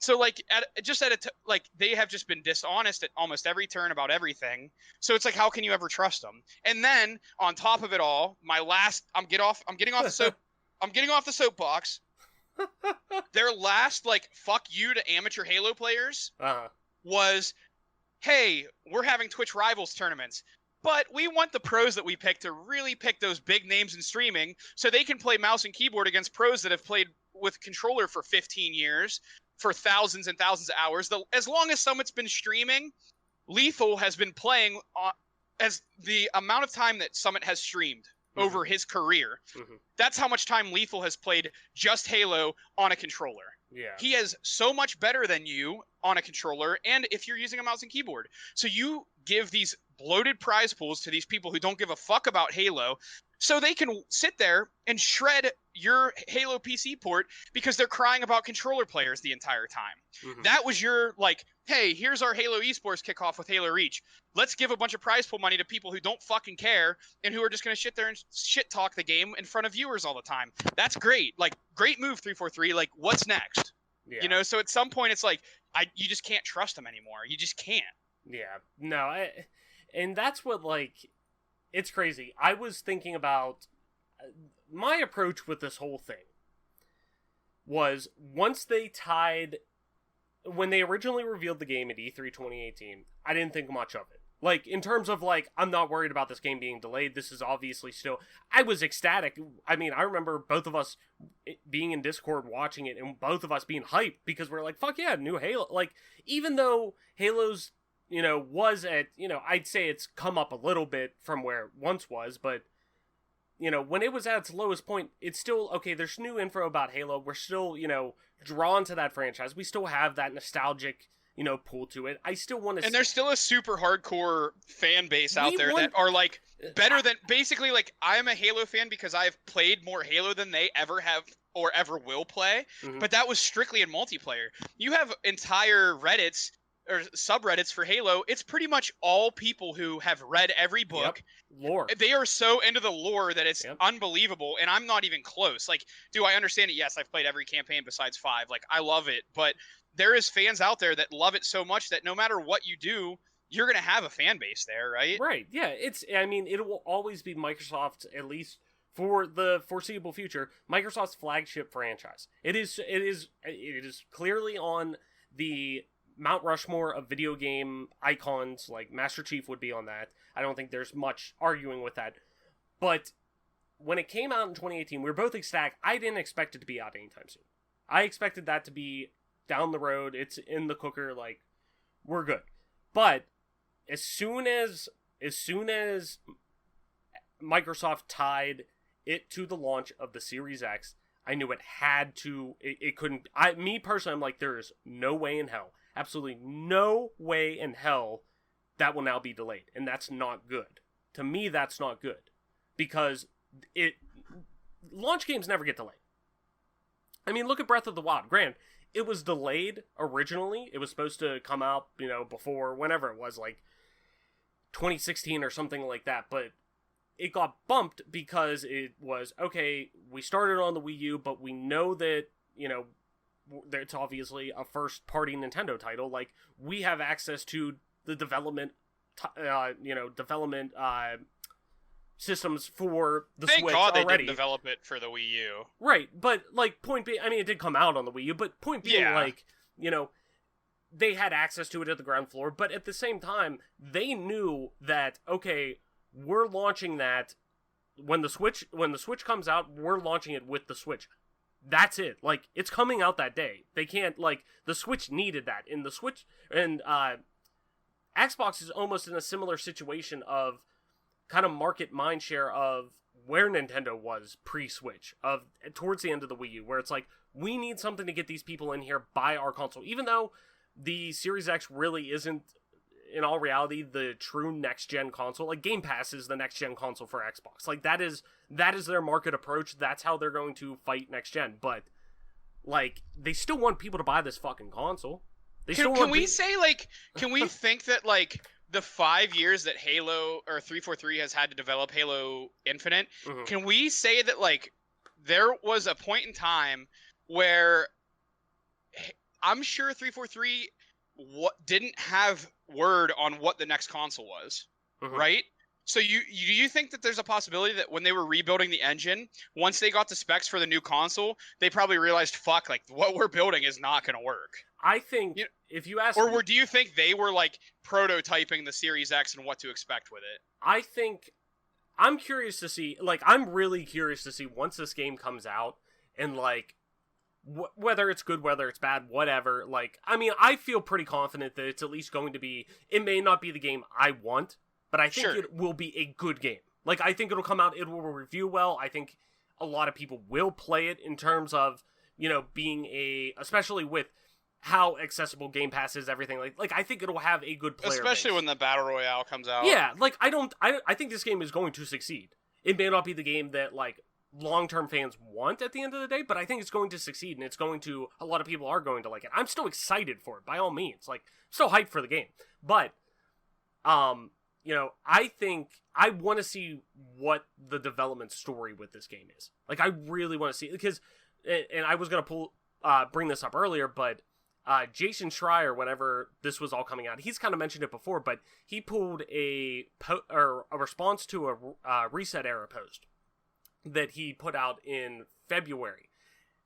So they have just been dishonest at almost every turn about everything. So it's like, how can you ever trust them? And then on top of it all, I'm getting off the soapbox. Their last fuck you to amateur Halo players was, hey, we're having Twitch Rivals tournaments, but we want the pros that we pick to really pick those big names in streaming so they can play mouse and keyboard against pros that have played with controller for 15 years. For thousands and thousands of hours. As long as Summit's been streaming, Lethal has been playing as the amount of time that Summit has streamed over his career. Mm-hmm. That's how much time Lethal has played just Halo on a controller. Yeah. He is so much better than you on a controller, and if you're using a mouse and keyboard. So you give these bloated prize pools to these people who don't give a fuck about Halo, so they can sit there and shred your Halo PC port because they're crying about controller players the entire time. Mm-hmm. That was your, hey, here's our Halo esports kickoff with Halo Reach. Let's give a bunch of prize pool money to people who don't fucking care and who are just going to sit there and shit talk the game in front of viewers all the time. That's great. Great move, 343. What's next? Yeah. So at some point it's you just can't trust them anymore. You just can't. Yeah. No, and that's what, it's crazy. I was thinking about my approach with this whole thing was once when they originally revealed the game at E3 2018, I didn't think much of it. In terms of, I'm not worried about this game being delayed. This is obviously still... I was ecstatic. I mean, I remember both of us being in Discord watching it and both of us being hyped because we're like, fuck yeah, new Halo. Even though Halo's was at, I'd say it's come up a little bit from where it once was, but, when it was at its lowest point, it's still, okay, there's new info about Halo. We're still, drawn to that franchise. We still have that nostalgic, pull to it. I still want to And there's still a super hardcore fan base out there that are, like, better than, basically, like, I'm a Halo fan because I've played more Halo than they ever have or ever will play, but that was strictly in multiplayer. You have entire Reddits or subreddits for Halo. It's pretty much all people who have read every book. Lore. They are so into the lore that it's unbelievable, and I'm not even close. Like, do I understand it? Yes, I've played every campaign besides 5. Like, I love it, but there is fans out there that love it so much that no matter what you do, you're going to have a fan base there, right? Right, yeah. It will always be Microsoft's, at least for the foreseeable future, Microsoft's flagship franchise. It is clearly on the Mount Rushmore of video game icons. Like, Master Chief would be on that. I don't think there's much arguing with that. But when it came out in 2018, we were both ecstatic. I didn't expect it to be out anytime soon. I expected that to be down the road. It's in the cooker. Like, we're good. But as soon as Microsoft tied it to the launch of the Series X, I knew it had to. It couldn't. Me personally, I'm like, there is no way in hell, absolutely no way in hell, that will now be delayed, and that's not good. To me, that's not good, because launch games never get delayed. I mean, look at Breath of the Wild. Granted, it was delayed originally. It was supposed to come out, before, whenever it was, like 2016 or something like that, but it got bumped because it was, okay, we started on the Wii U, but we know that, it's obviously a first-party Nintendo title. Like, we have access to the development systems for the Switch already. Thank God they didn't develop it for the Wii U. Right, but, like, point being, it did come out on the Wii U, but point being, they had access to it at the ground floor, but at the same time, they knew that, okay, we're launching that when the Switch comes out, we're launching it with the Switch. That's it. Like, it's coming out that day. They can't, like, the Switch needed that. And the Switch, and Xbox is almost in a similar situation of kind of market mindshare of where Nintendo was pre-Switch, of towards the end of the Wii U, where it's like, we need something to get these people in here, buy our console. Even though the Series X really isn't, in all reality, the true next-gen console. Like, Game Pass is the next-gen console for Xbox. Like, that is their market approach. That's how they're going to fight next-gen. But, like, they still want people to buy this fucking console. Can we think that, like, the 5 years that Halo, or 343 has had to develop Halo Infinite, can we say that, like, there was a point in time where I'm sure 343 didn't have word on what the next console was, right? So do you think that there's a possibility that when they were rebuilding the engine, once they got the specs for the new console, they probably realized, fuck, like, what we're building is not going to work? I think, if you ask me... Or do you think they were, like, prototyping the Series X and what to expect with it? I think... I'm curious to see... Like, I'm really curious to see once this game comes out, and, like, whether it's good, whether it's bad, whatever. Like, I feel pretty confident that it's at least going to be... It may not be the game I want, but I think it will be a good game. Like, I think it'll come out, it will review well. I think a lot of people will play it in terms of, being especially with how accessible Game Pass is, everything. Like I think it'll have a good player especially base. When the Battle Royale comes out. Yeah, like, I think this game is going to succeed. It may not be the game that, like, long-term fans want at the end of the day, but I think it's going to succeed, and it's going to, a lot of people are going to like it. I'm still excited for it, by all means. Like, I'm still hyped for the game. But, I think I want to see what the development story with this game is. Like, I really want to see, because, and I was going to bring this up earlier, but Jason Schreier, whenever this was all coming out, he's kind of mentioned it before, but he pulled a response to a Reset Era post that he put out in February,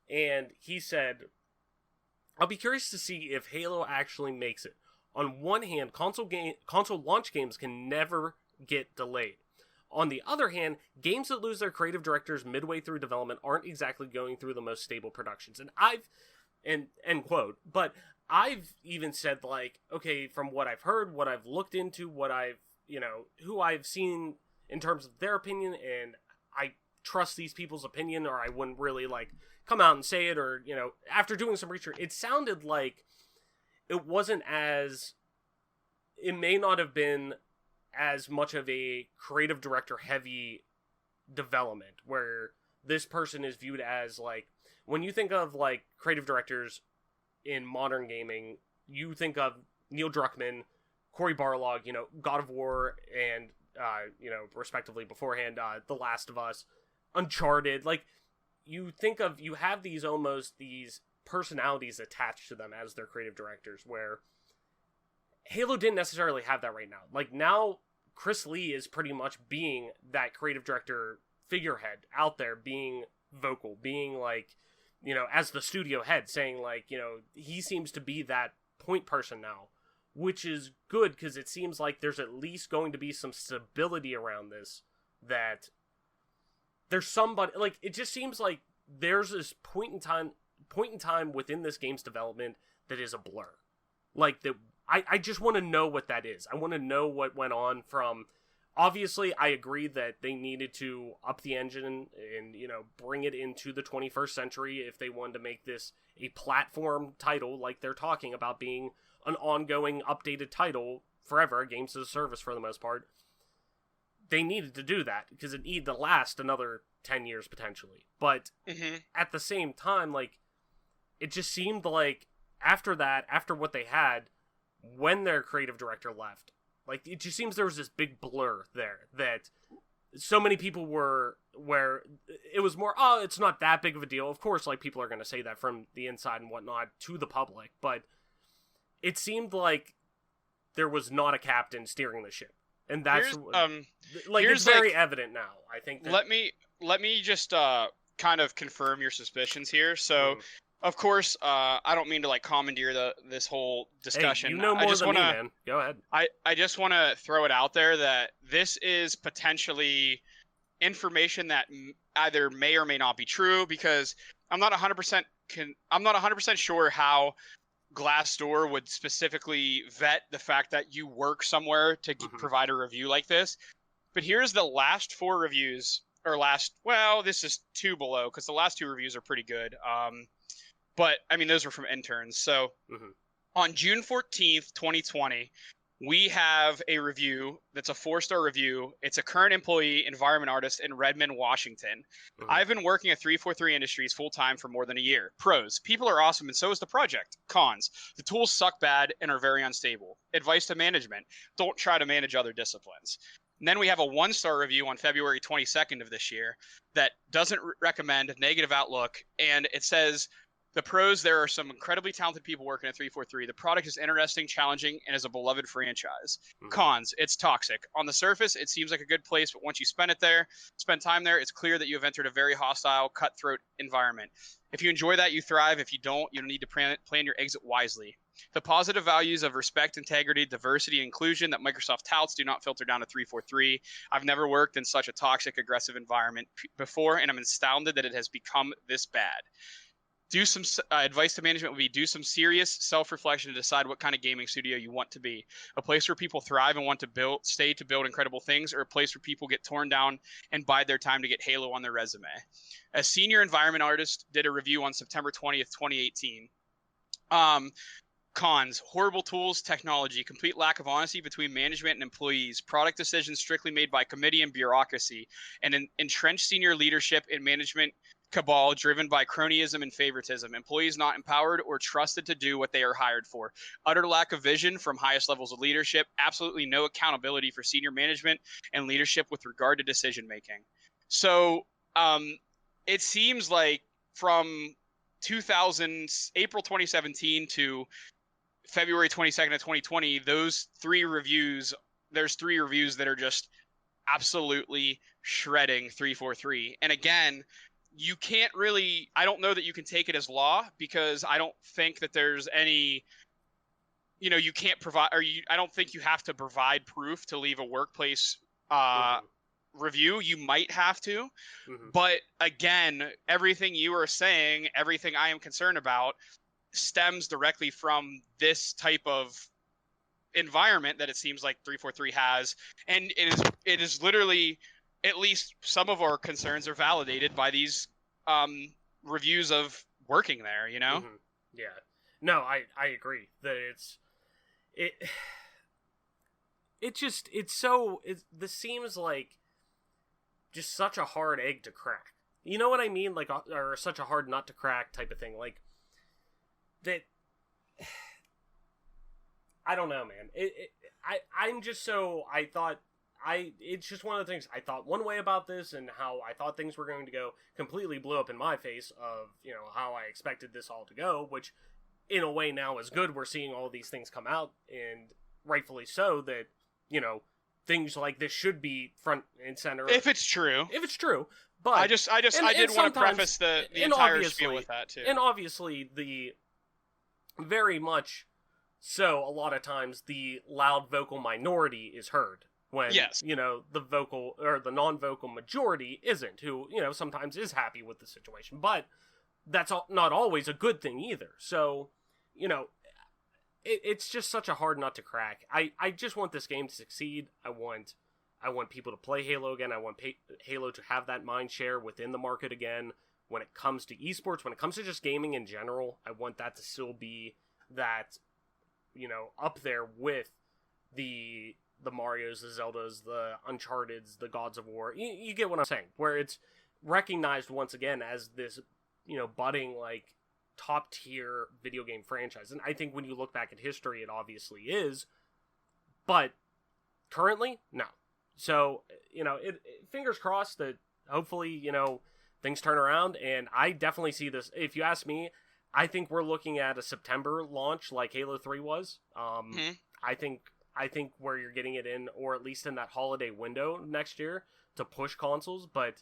and he said, I'll be curious to see if Halo actually makes it. On one hand, console launch games can never get delayed. On the other hand, games that lose their creative directors midway through development aren't exactly going through the most stable productions. And end quote. But I've even said, like, okay, from what I've heard, what I've looked into, what I've, who I've seen in terms of their opinion, and I trust these people's opinion, or I wouldn't really, like, come out and say it, or, after doing some research, it sounded like it wasn't as, it may not have been as much of a creative director heavy development, where this person is viewed as, like, when you think of, like, creative directors in modern gaming, you think of Neil Druckmann, Cory Barlog, God of War, and, respectively beforehand, The Last of Us, Uncharted. Like, you have these personalities attached to them as their creative directors, where Halo didn't necessarily have that right now. Like, now, Chris Lee is pretty much being that creative director figurehead out there, being vocal, being, like, as the studio head, saying, like, he seems to be that point person now, which is good, because it seems like there's at least going to be some stability around this, that there's somebody, like, it just seems like there's this point in time within this game's development that is a blur. Like, that I just want to know what that is. I want to know what went on from... Obviously, I agree that they needed to up the engine and, bring it into the 21st century if they wanted to make this a platform title, like they're talking about being an ongoing, updated title forever, games as a service for the most part. They needed to do that, because it needed to last another 10 years, potentially. But at the same time, like, it just seemed like after what they had, when their creative director left, like, it just seems there was this big blur there, that so many people were, where it was more, oh, it's not that big of a deal. Of course, like, people are going to say that from the inside and whatnot to the public, but it seemed like there was not a captain steering the ship. And that's, it's very evident now, I think. That... Let me just kind of confirm your suspicions here. So... Of course, I don't mean to, like, commandeer this whole discussion. Hey, you know more than me, man. Go ahead. I just want to throw it out there that this is potentially information that either may or may not be true, because I'm not 100% sure how Glassdoor would specifically vet the fact that you work somewhere to provide a review like this. But here's the last 4 reviews, or this is 2 below, because the last 2 reviews are pretty good. But, I mean, those were from interns. So, on June 14th, 2020, we have a review that's a 4-star review. It's a current employee, environment artist in Redmond, Washington. I've been working at 343 Industries full-time for more than a year. Pros: people are awesome, and so is the project. Cons: the tools suck bad and are very unstable. Advice to management: don't try to manage other disciplines. And then we have a 1-star review on February 22nd of this year that doesn't recommend, negative outlook, and it says... The pros: there are some incredibly talented people working at 343. The product is interesting, challenging, and is a beloved franchise. Cons: it's toxic. On the surface, it seems like a good place, but once you spend time there, it's clear that you have entered a very hostile, cutthroat environment. If you enjoy that, you thrive. If you don't, you need to plan your exit wisely. The positive values of respect, integrity, diversity, and inclusion that Microsoft touts do not filter down to 343. I've never worked in such a toxic, aggressive environment before, and I'm astounded that it has become this bad. Advice to management would be: do some serious self-reflection to decide what kind of gaming studio you want to be. A place where people thrive and want to build incredible things, or a place where people get torn down and bide their time to get Halo on their resume. A senior environment artist did a review on September 20th, 2018. Cons: horrible tools, technology, complete lack of honesty between management and employees, product decisions strictly made by committee and bureaucracy, and an entrenched senior leadership and management cabal driven by cronyism and favoritism, employees not empowered or trusted to do what they are hired for, utter lack of vision from highest levels of leadership, absolutely no accountability for senior management and leadership with regard to decision making. So it seems like from April 2017 to February 22nd of 2020, there's 3 reviews that are just absolutely shredding 343. And again, you can't really, I don't know that you can take it as law, because I don't think that there's any, you can't provide, I don't think you have to provide proof to leave a workplace review. You might have to, but again, everything you are saying, everything I am concerned about stems directly from this type of environment that it seems like 343 has, and it is literally, at least some of our concerns are validated by these reviews of working there, you know? Mm-hmm. Yeah. No, I agree that this seems like just such a hard egg to crack. You know what I mean? Like, or such a hard nut to crack type of thing. Like, that, I don't know, man. It's just one of the things I thought one way about this, and how I thought things were going to go completely blew up in my face of, how I expected this all to go, which in a way now is good. We're seeing all these things come out, and rightfully so, that, things like this should be front and center. If it's true. But I did want to preface the entire spiel with that too. And obviously the very much so, a lot of times the loud vocal minority is heard when, yes, the vocal or the non-vocal majority isn't, who, sometimes is happy with the situation, but that's not always a good thing either. So, it's just such a hard nut to crack. I just want this game to succeed. I want people to play Halo again. I want Halo to have that mind share within the market again. When it comes to esports, when it comes to just gaming in general, I want that to still be that, up there with the Marios, the Zeldas, the Uncharteds, the Gods of War. You get what I'm saying? Where it's recognized once again as this, budding, like, top tier video game franchise. And I think when you look back at history, it obviously is. But currently, no. So, fingers crossed that hopefully, things turn around. And I definitely see this. If you ask me, I think we're looking at a September launch like Halo 3 was. I think where you're getting it in, or at least in that holiday window next year to push consoles. But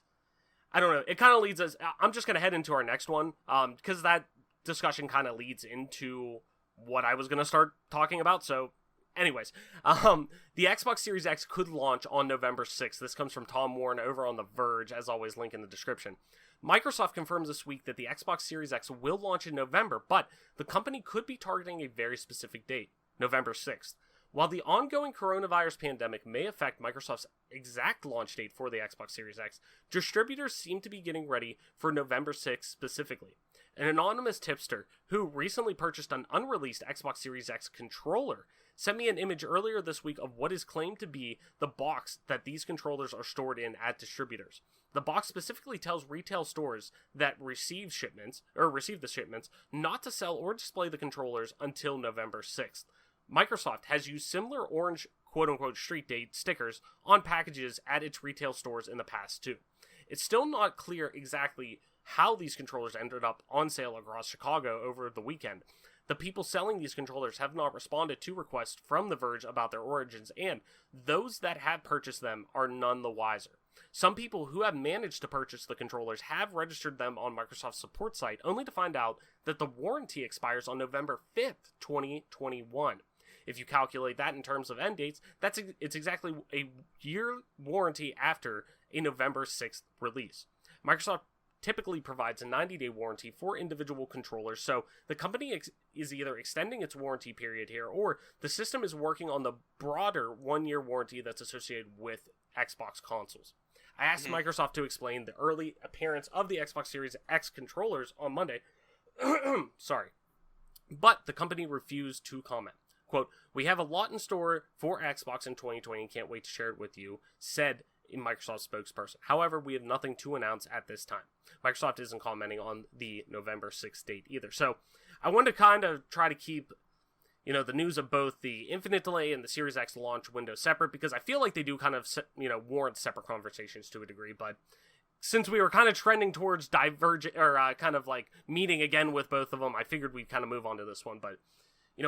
I don't know. It kind of leads us. I'm just going to head into our next one because that discussion kind of leads into what I was going to start talking about. So anyways, the Xbox Series X could launch on November 6th. This comes from Tom Warren over on The Verge, as always, link in the description. Microsoft confirms this week that the Xbox Series X will launch in November, but the company could be targeting a very specific date, November 6th. While the ongoing coronavirus pandemic may affect Microsoft's exact launch date for the Xbox Series X, distributors seem to be getting ready for November 6th specifically. An anonymous tipster who recently purchased an unreleased Xbox Series X controller sent me an image earlier this week of what is claimed to be the box that these controllers are stored in at distributors. The box specifically tells retail stores that receive the shipments not to sell or display the controllers until November 6th. Microsoft has used similar orange quote-unquote street date stickers on packages at its retail stores in the past too. It's still not clear exactly how these controllers ended up on sale across Chicago over the weekend. The people selling these controllers have not responded to requests from The Verge about their origins, and those that have purchased them are none the wiser. Some people who have managed to purchase the controllers have registered them on Microsoft's support site, only to find out that the warranty expires on November 5th, 2021. If you calculate that in terms of end dates, it's exactly a year warranty after a November 6th release. Microsoft typically provides a 90-day warranty for individual controllers, so the company is either extending its warranty period here, or the system is working on the broader one-year warranty that's associated with Xbox consoles. I asked Microsoft to explain the early appearance of the Xbox Series X controllers on Monday, sorry, but the company refused to comment. Quote, "We have a lot in store for Xbox in 2020 and can't wait to share it with you," said a Microsoft spokesperson. However, we have nothing to announce at this time. Microsoft isn't commenting on the November 6th date either. So I wanted to kind of try to keep, the news of both the Infinite delay and the Series X launch window separate, because I feel like they do kind of, warrant separate conversations to a degree. But since we were kind of trending towards divergent, or kind of like meeting again with both of them, I figured we'd kind of move on to this one. But,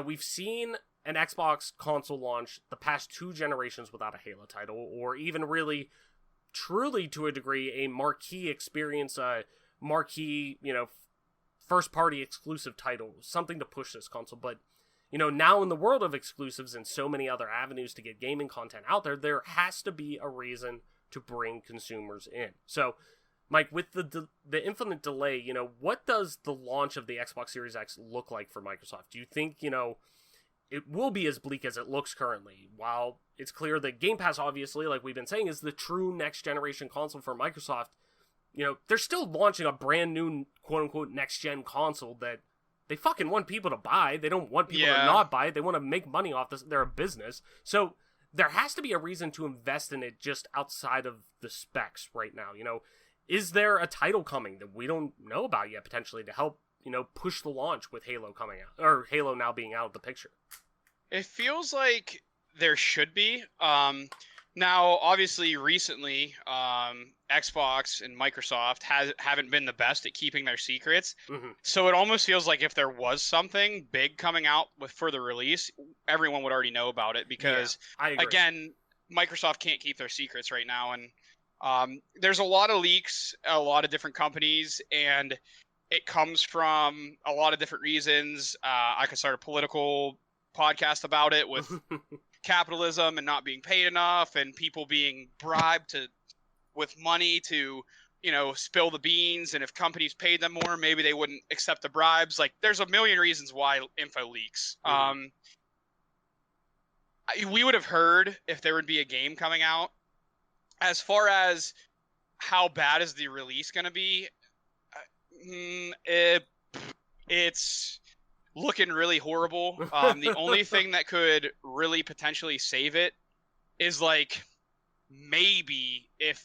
we've seen an Xbox console launch the past 2 generations without a Halo title, or even really, truly to a degree, a marquee experience, a marquee, first-party exclusive title, something to push this console. But, now in the world of exclusives and so many other avenues to get gaming content out there, there has to be a reason to bring consumers in. So, Mike, with the infinite delay, what does the launch of the Xbox Series X look like for Microsoft? Do you think, it will be as bleak as it looks currently? While it's clear that Game Pass, obviously, like we've been saying, is the true next-generation console for Microsoft, they're still launching a brand new, quote-unquote, next-gen console that they fucking want people to buy. They don't want people to not buy it. They want to make money off this. They're a business. So there has to be a reason to invest in it just outside of the specs right now. Is there a title coming that we don't know about yet, potentially, to help, push the launch with Halo coming out, or Halo now being out of the picture? It feels like there should be. Now, obviously, recently, Xbox and Microsoft haven't been the best at keeping their secrets. Mm-hmm. So it almost feels like if there was something big coming out for the release, everyone would already know about it because, again, Microsoft can't keep their secrets right now. And there's a lot of leaks, a lot of different companies, and it comes from a lot of different reasons. I could start a political podcast about it with capitalism and not being paid enough and people being bribed with money to, spill the beans. And if companies paid them more, maybe they wouldn't accept the bribes. Like, there's a million reasons why info leaks. Mm-hmm. We would have heard if there would be a game coming out. As far as how bad is the release going to be, it's looking really horrible. The only thing that could really potentially save it is like maybe if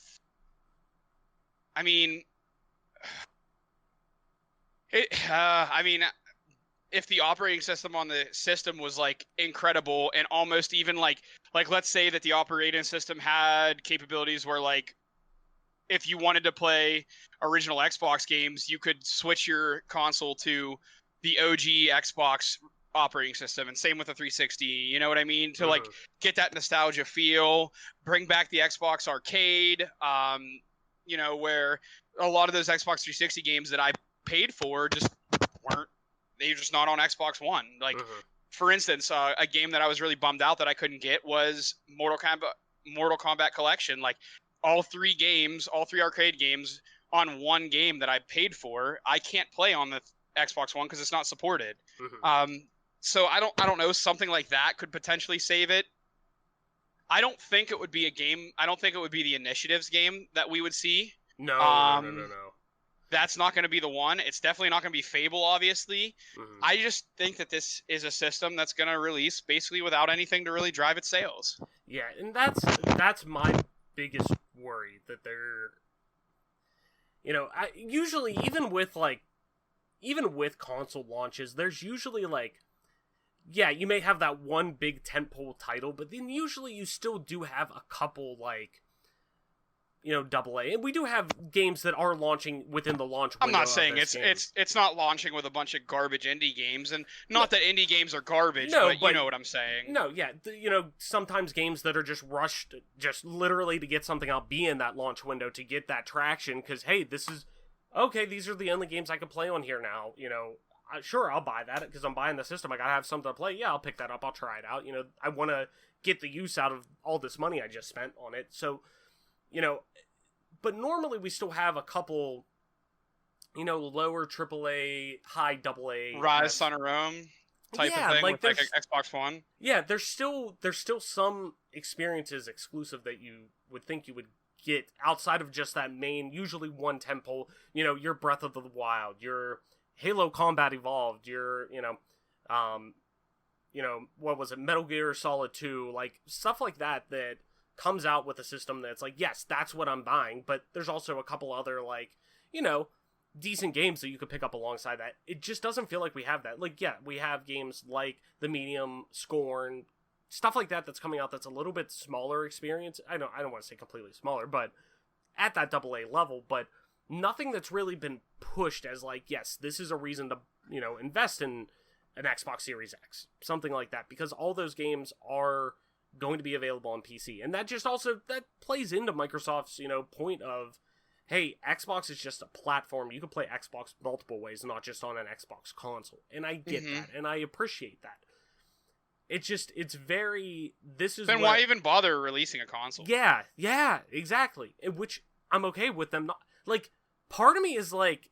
the operating system on the system was like incredible and almost even like let's say that the operating system had capabilities where like if you wanted to play original Xbox games, you could switch your console to the OG Xbox operating system, and same with the 360, you know what I mean? To like get that nostalgia feel, bring back the Xbox arcade, where a lot of those Xbox 360 games that I paid for just they're just not on Xbox One. Like, for instance, a game that I was really bummed out that I couldn't get was Mortal Kombat Collection. Like, all three arcade games on one game that I paid for, I can't play on the Xbox One because it's not supported. So I don't know, something like that could potentially save it. I don't think it would be a game. I don't think it would be the Initiatives game that we would see. No. That's not going to be the one. It's definitely not going to be Fable, obviously. I just think that this is a system that's going to release basically without anything to really drive its sales. Yeah, and that's my biggest worry, that they're, usually even with console launches, there's usually like, yeah, you may have that one big tentpole title, but then usually you still do have a couple like, AA, and we do have games that are launching within the launch window. I'm not saying it's not launching with a bunch of garbage indie games, and not that indie games are garbage, but you know what I'm saying. No, yeah, sometimes games that are just rushed, just literally to get something out, be in that launch window to get that traction, because hey, these are the only games I can play on here now. Sure, I'll buy that because I'm buying the system. I gotta have something to play. Yeah, I'll pick that up. I'll try it out. I want to get the use out of all this money I just spent on it. So, but normally we still have a couple, lower AAA, high AA. Rise, Son of Rome type of thing with like Xbox One. Yeah, there's still some experiences exclusive that you would think you would get outside of just that main, usually one tentpole. Your Breath of the Wild, your Halo Combat Evolved, your, what was it, Metal Gear Solid 2, like, stuff like that comes out with a system that's like, yes, that's what I'm buying, but there's also a couple other, like, decent games that you could pick up alongside that. It just doesn't feel like we have that. Like, yeah, we have games like The Medium, Scorn, stuff like that that's coming out that's a little bit smaller experience. I don't want to say completely smaller, but at that AA level, but nothing that's really been pushed as like, yes, this is a reason to, invest in an Xbox Series X, something like that, because all those games are going to be available on PC. And that just also, that plays into Microsoft's, point of, hey, Xbox is just a platform. You can play Xbox multiple ways, not just on an Xbox console. And I get that, and I appreciate that. It's just, it's very, this is then why even bother releasing a console? Yeah, exactly. Which I'm okay with them not. Like, part of me is like,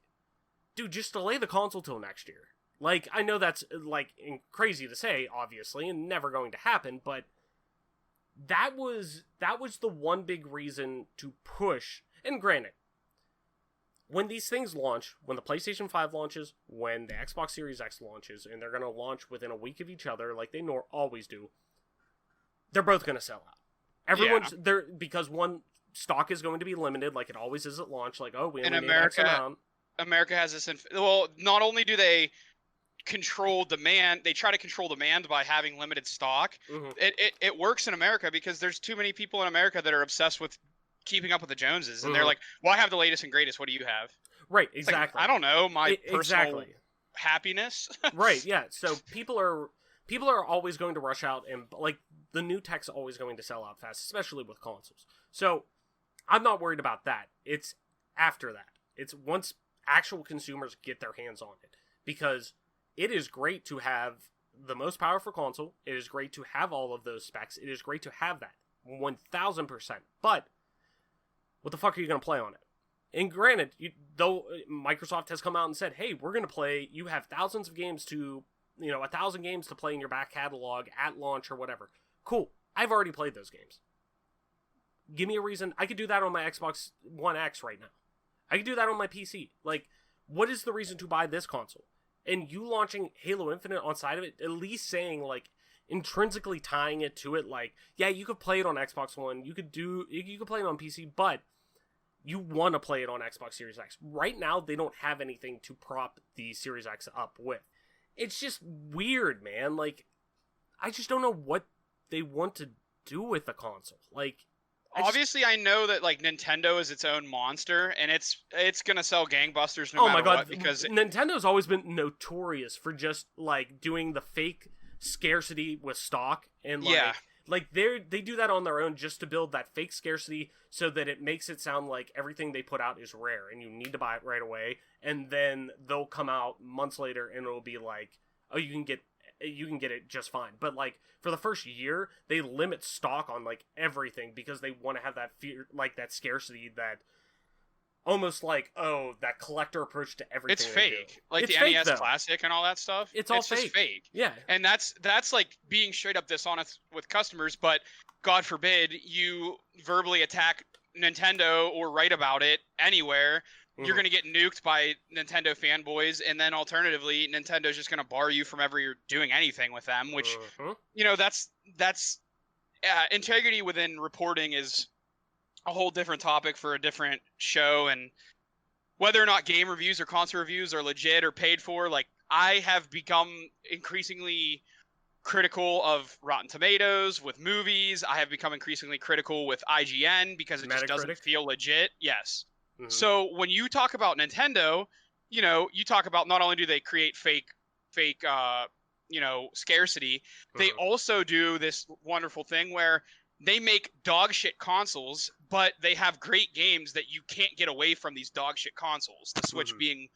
dude, just delay the console till next year. Like, I know that's, like, crazy to say, obviously, and never going to happen, but that was the one big reason to push. And granted, when these things launch, when the PlayStation 5 launches, when the Xbox Series X launches, and they're going to launch within a week of each other, like they always do, they're both going to sell out. Everyone's there because one, stock is going to be limited, like it always is at launch. Like, oh, we only need X amount. America has this. Well, not only do they control demand, they try to control demand by having limited stock. Mm-hmm. It works in America because there's too many people in America that are obsessed with keeping up with the Joneses, and they're like, "Well, I have the latest and greatest. What do you have?" Right. Exactly. Like, I don't know, my personal happiness. Right. Yeah. So people are always going to rush out, and like the new tech's always going to sell out fast, especially with consoles. So I'm not worried about that. It's after that. It's once actual consumers get their hands on it, because it is great to have the most powerful console. It is great to have all of those specs. It is great to have that 1000%. But what the fuck are you going to play on it? And granted, though Microsoft has come out and said, hey, we're going to play, you have thousands of games to, 1,000 games to play in your back catalog at launch or whatever. Cool. I've already played those games. Give me a reason. I could do that on my Xbox One X right now. I could do that on my PC. Like, what is the reason to buy this console? And you launching Halo Infinite on side of it, at least saying, like, intrinsically tying it to it, like, yeah, you could play it on Xbox One, you could play it on PC, but you want to play it on Xbox Series X. Right now, they don't have anything to prop the Series X up with. It's just weird, man. Like, I just don't know what they want to do with the console. Like, obviously, I know that like Nintendo is its own monster, and it's gonna sell gangbusters no matter what. Because Nintendo's always been notorious for just like doing the fake scarcity with stock, and like they do that on their own just to build that fake scarcity, so that it makes it sound like everything they put out is rare and you need to buy it right away. And then they'll come out months later and it'll be like, oh, you can get it just fine. But like for the first year, they limit stock on like everything because they want to have that fear, like that scarcity, that almost like, oh, that collector approach to everything. It's fake. Like it's the fake, NES though. Classic and all that stuff. It's all just fake. Yeah. And that's like being straight up dishonest with customers, but God forbid you verbally attack Nintendo or write about it anywhere. You're going to get nuked by Nintendo fanboys, and then alternatively, Nintendo's just going to bar you from ever doing anything with them, which, that's integrity within reporting is a whole different topic for a different show. And whether or not game reviews or console reviews are legit or paid for, like, I have become increasingly critical of Rotten Tomatoes with movies. I have become increasingly critical with IGN because it just doesn't feel legit. Yes. Mm-hmm. So when you talk about Nintendo, you talk about not only do they create fake, scarcity, they also do this wonderful thing where they make dog shit consoles, but they have great games that you can't get away from these dog shit consoles. The Switch being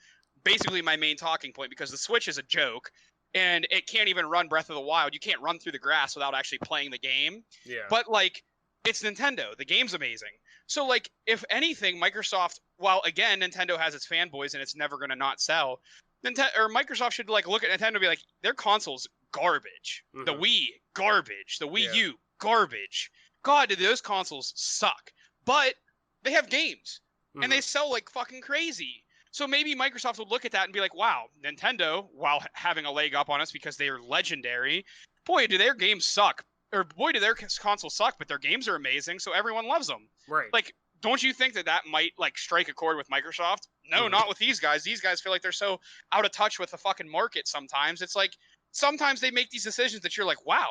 basically my main talking point, because the Switch is a joke and it can't even run Breath of the Wild. You can't run through the grass without actually playing the game. Yeah. But like, it's Nintendo. The game's amazing. So, like, if anything, Microsoft, while, again, Nintendo has its fanboys and it's never going to not sell, Microsoft should, like, look at Nintendo and be like, their console's garbage. Mm-hmm. The Wii, garbage. The Wii U, garbage. God, did those consoles suck. But they have games, and they sell like fucking crazy. So maybe Microsoft would look at that and be like, wow, Nintendo, while having a leg up on us because they are legendary, boy, do their games suck. Or boy, do their consoles suck, but their games are amazing, so everyone loves them. Right. Like, don't you think that might, like, strike a chord with Microsoft? No, not with these guys. These guys feel like they're so out of touch with the fucking market sometimes. It's like, sometimes they make these decisions that you're like, wow.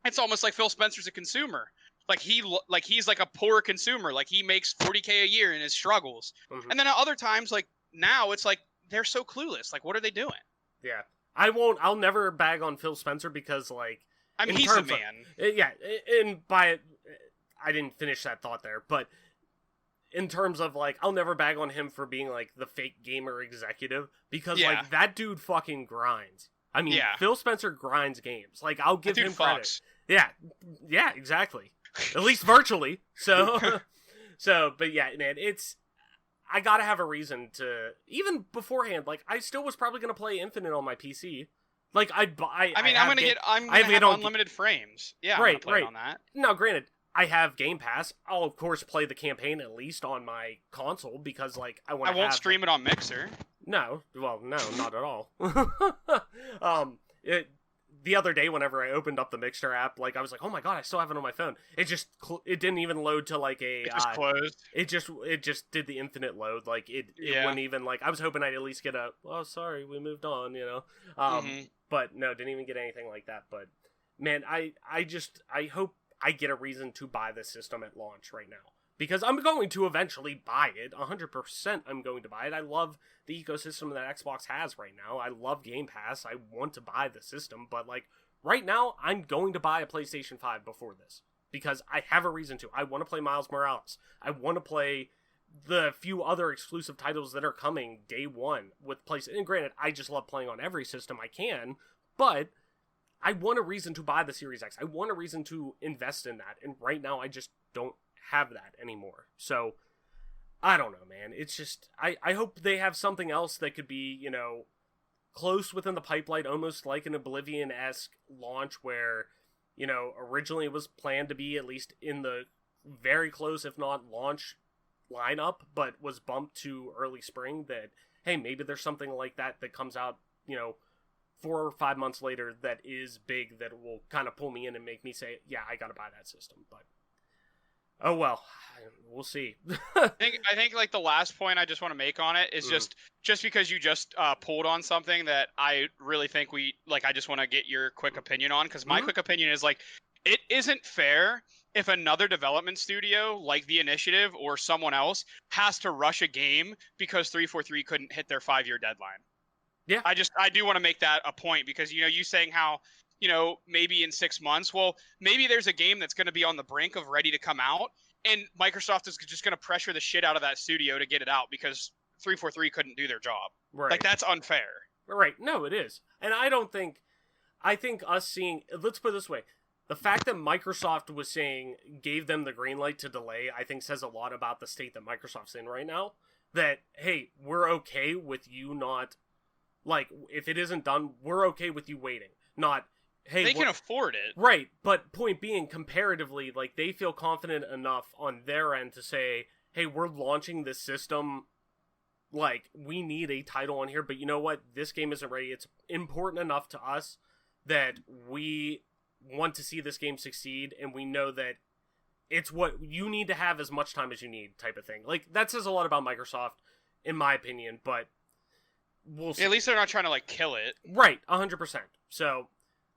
It's almost like Phil Spencer's a consumer. Like, he's like a poor consumer. Like, he makes $40K a year in his struggles. And then at other times, like, now it's like, they're so clueless. Like, what are they doing? Yeah. I'll never bag on Phil Spencer because, like, I mean, he's the man. And by it, I didn't finish that thought there, but in terms of, like, I'll never bag on him for being, like, the fake gamer executive, because, like, that dude fucking grinds. I mean, Phil Spencer grinds games. Like, I'll give him credit. Yeah, exactly. At least virtually. So, but yeah, man, I gotta have a reason to, even beforehand, like, I still was probably gonna play Infinite on my PC. Like, I'm gonna have unlimited frames. Yeah, I'm gonna play it on that. Now, granted, I have Game Pass. I'll, of course, play the campaign at least on my console, because, like, I won't stream it on Mixer. No. Well, no, not at all. The other day, whenever I opened up the Mixer app, like, I was like, oh my god, I still have it on my phone. It just, it didn't even load to, like, a... It just closed. It just did the infinite load. Like, it wouldn't even, like, I was hoping I'd at least get a, oh, sorry, we moved on, you know? But, no, didn't even get anything like that. But, man, I hope I get a reason to buy this system at launch right now. Because I'm going to eventually buy it. 100% I'm going to buy it. I love the ecosystem that Xbox has right now. I love Game Pass. I want to buy the system. But, like, right now, I'm going to buy a PlayStation 5 before this. Because I have a reason to. I want to play Miles Morales. I want to play the few other exclusive titles that are coming day one with PlayStation. And granted, I just love playing on every system I can. But I want a reason to buy the Series X. I want a reason to invest in that. And right now, I just don't have that anymore. So I don't know, man. It's just I hope they have something else that could be, you know, close within the pipeline, almost like an Oblivion-esque launch where, you know, originally it was planned to be at least in the very close, if not launch lineup, but was bumped to early spring. That, hey, maybe there's something like that comes out, you know, 4 or 5 months later that is big, that will kind of pull me in and make me say, yeah, I gotta buy that system. But oh well, we'll see. I think like the last point I just want to make on it is just because you just pulled on something that I really think I just want to get your quick opinion on, because my quick opinion is, like, it isn't fair if another development studio like The Initiative or someone else has to rush a game because 343 couldn't hit their 5-year deadline. Yeah. I do want to make that a point, because, you know, you saying how, you know, maybe in 6 months, well, maybe there's a game that's going to be on the brink of ready to come out, and Microsoft is just going to pressure the shit out of that studio to get it out because 343 couldn't do their job. Right. Like, that's unfair. Right. No, it is. And I think us seeing, let's put it this way, the fact that Microsoft gave them the green light to delay, I think says a lot about the state that Microsoft's in right now. That, hey, we're okay with you not, like, if it isn't done, we're okay with you waiting. Not, hey, they can afford it. Right, but point being, comparatively, like, they feel confident enough on their end to say, hey, we're launching this system, like, we need a title on here, but you know what? This game isn't ready. It's important enough to us that we want to see this game succeed, and we know that it's what you need to have as much time as you need, type of thing. Like, that says a lot about Microsoft, in my opinion, but we'll see. At least they're not trying to, like, kill it. Right, 100%. So,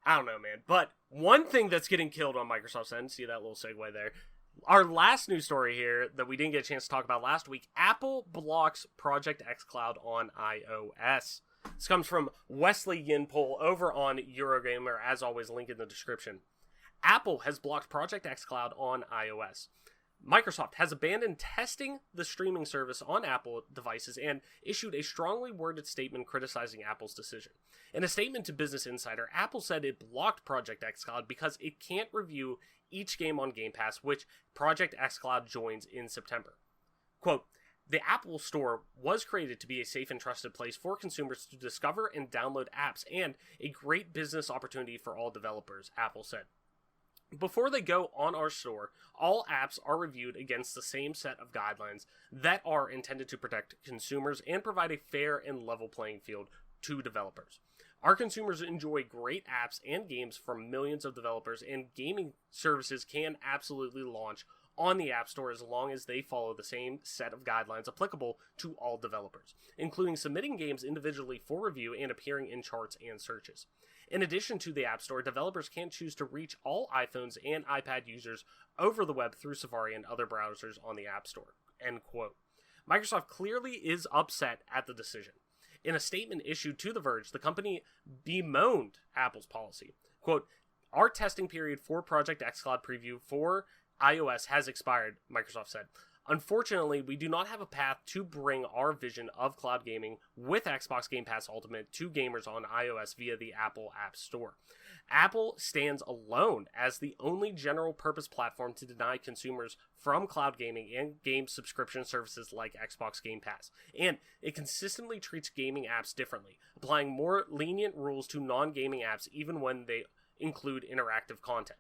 I don't know, man. But one thing that's getting killed on Microsoft's end, see that little segue there, our last news story here that we didn't get a chance to talk about last week, Apple blocks Project xCloud on iOS. This comes from Wesley Yinpol over on Eurogamer, as always, link in the description. Apple has blocked Project xCloud on iOS. Microsoft has abandoned testing the streaming service on Apple devices and issued a strongly worded statement criticizing Apple's decision. In a statement to Business Insider, Apple said it blocked Project xCloud because it can't review each game on Game Pass, which Project xCloud joins in September. Quote, "The Apple Store was created to be a safe and trusted place for consumers to discover and download apps, and a great business opportunity for all developers," Apple said. "Before they go on our store, all apps are reviewed against the same set of guidelines that are intended to protect consumers and provide a fair and level playing field to developers. Our consumers enjoy great apps and games from millions of developers, and gaming services can absolutely launch on the App Store as long as they follow the same set of guidelines applicable to all developers, including submitting games individually for review and appearing in charts and searches. In addition to the App Store, developers can choose to reach all iPhones and iPad users over the web through Safari and other browsers on the App Store." End quote. Microsoft clearly is upset at the decision. In a statement issued to The Verge, the company bemoaned Apple's policy. Quote, "Our testing period for Project xCloud preview for iOS has expired," Microsoft said. "Unfortunately, we do not have a path to bring our vision of cloud gaming with Xbox Game Pass Ultimate to gamers on iOS via the Apple App Store. Apple stands alone as the only general-purpose platform to deny consumers from cloud gaming and game subscription services like Xbox Game Pass, and it consistently treats gaming apps differently, applying more lenient rules to non-gaming apps even when they include interactive content.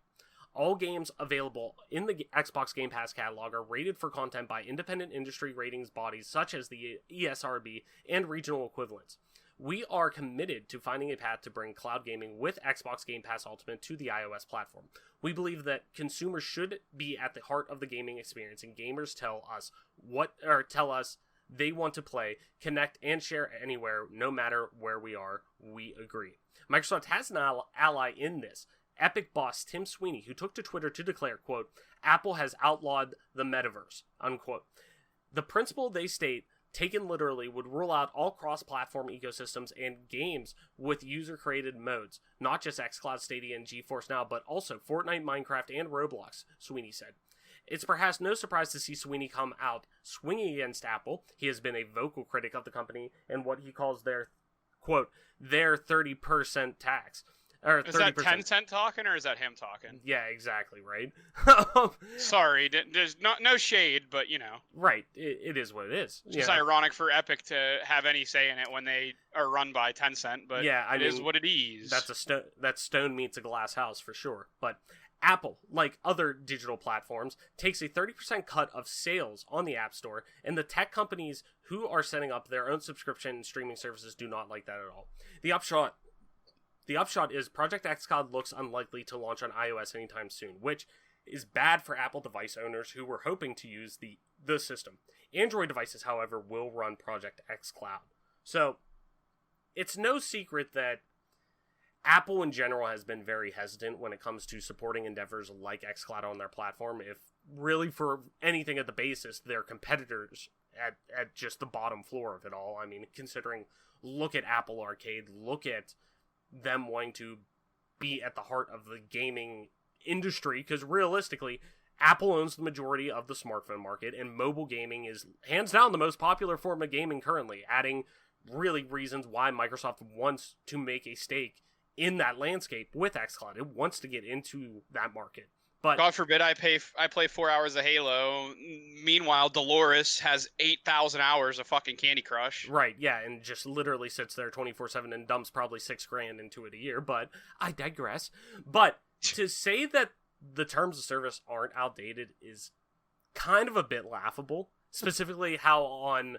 All games available in the Xbox Game Pass catalog are rated for content by independent industry ratings bodies such as the ESRB and regional equivalents. We are committed to finding a path to bring cloud gaming with Xbox Game Pass Ultimate to the iOS platform. We believe that consumers should be at the heart of the gaming experience, and gamers tell us they want to play, connect, and share anywhere, no matter where we are. We agree. Microsoft has an ally in this. Epic boss Tim Sweeney, who took to Twitter to declare, quote, Apple has outlawed the metaverse, unquote. The principle, they state, taken literally, would rule out all cross-platform ecosystems and games with user-created modes, not just xCloud, Stadia, and GeForce Now, but also Fortnite, Minecraft, and Roblox, Sweeney said. It's perhaps no surprise to see Sweeney come out swinging against Apple. He has been a vocal critic of the company and what he calls their, quote, their 30% tax. Or 30%. Is that Tencent talking, or is that him talking? Yeah, exactly, right? Sorry, there's no shade, but, you know. Right, it is what it is. It's just ironic for Epic to have any say in it when they are run by Tencent, but yeah, it is what it is. That's stone meets a glass house, for sure. But Apple, like other digital platforms, takes a 30% cut of sales on the App Store, and the tech companies who are setting up their own subscription and streaming services do not like that at all. The upshot is Project xCloud looks unlikely to launch on iOS anytime soon, which is bad for Apple device owners who were hoping to use the system. Android devices, however, will run Project xCloud. So, it's no secret that Apple in general has been very hesitant when it comes to supporting endeavors like xCloud on their platform, if really for anything at the basis, they're competitors at just the bottom floor of it all. I mean, look at Apple Arcade, look at them wanting to be at the heart of the gaming industry, because realistically, Apple owns the majority of the smartphone market, and mobile gaming is hands down the most popular form of gaming currently, adding really reasons why Microsoft wants to make a stake in that landscape with xCloud. It wants to get into that market. But God forbid I play 4 hours of Halo. Meanwhile, Dolores has 8,000 hours of fucking Candy Crush. Right, yeah, and just literally sits there 24/7 and dumps probably $6,000 into it a year, but I digress. But to say that the terms of service aren't outdated is kind of a bit laughable, specifically how on,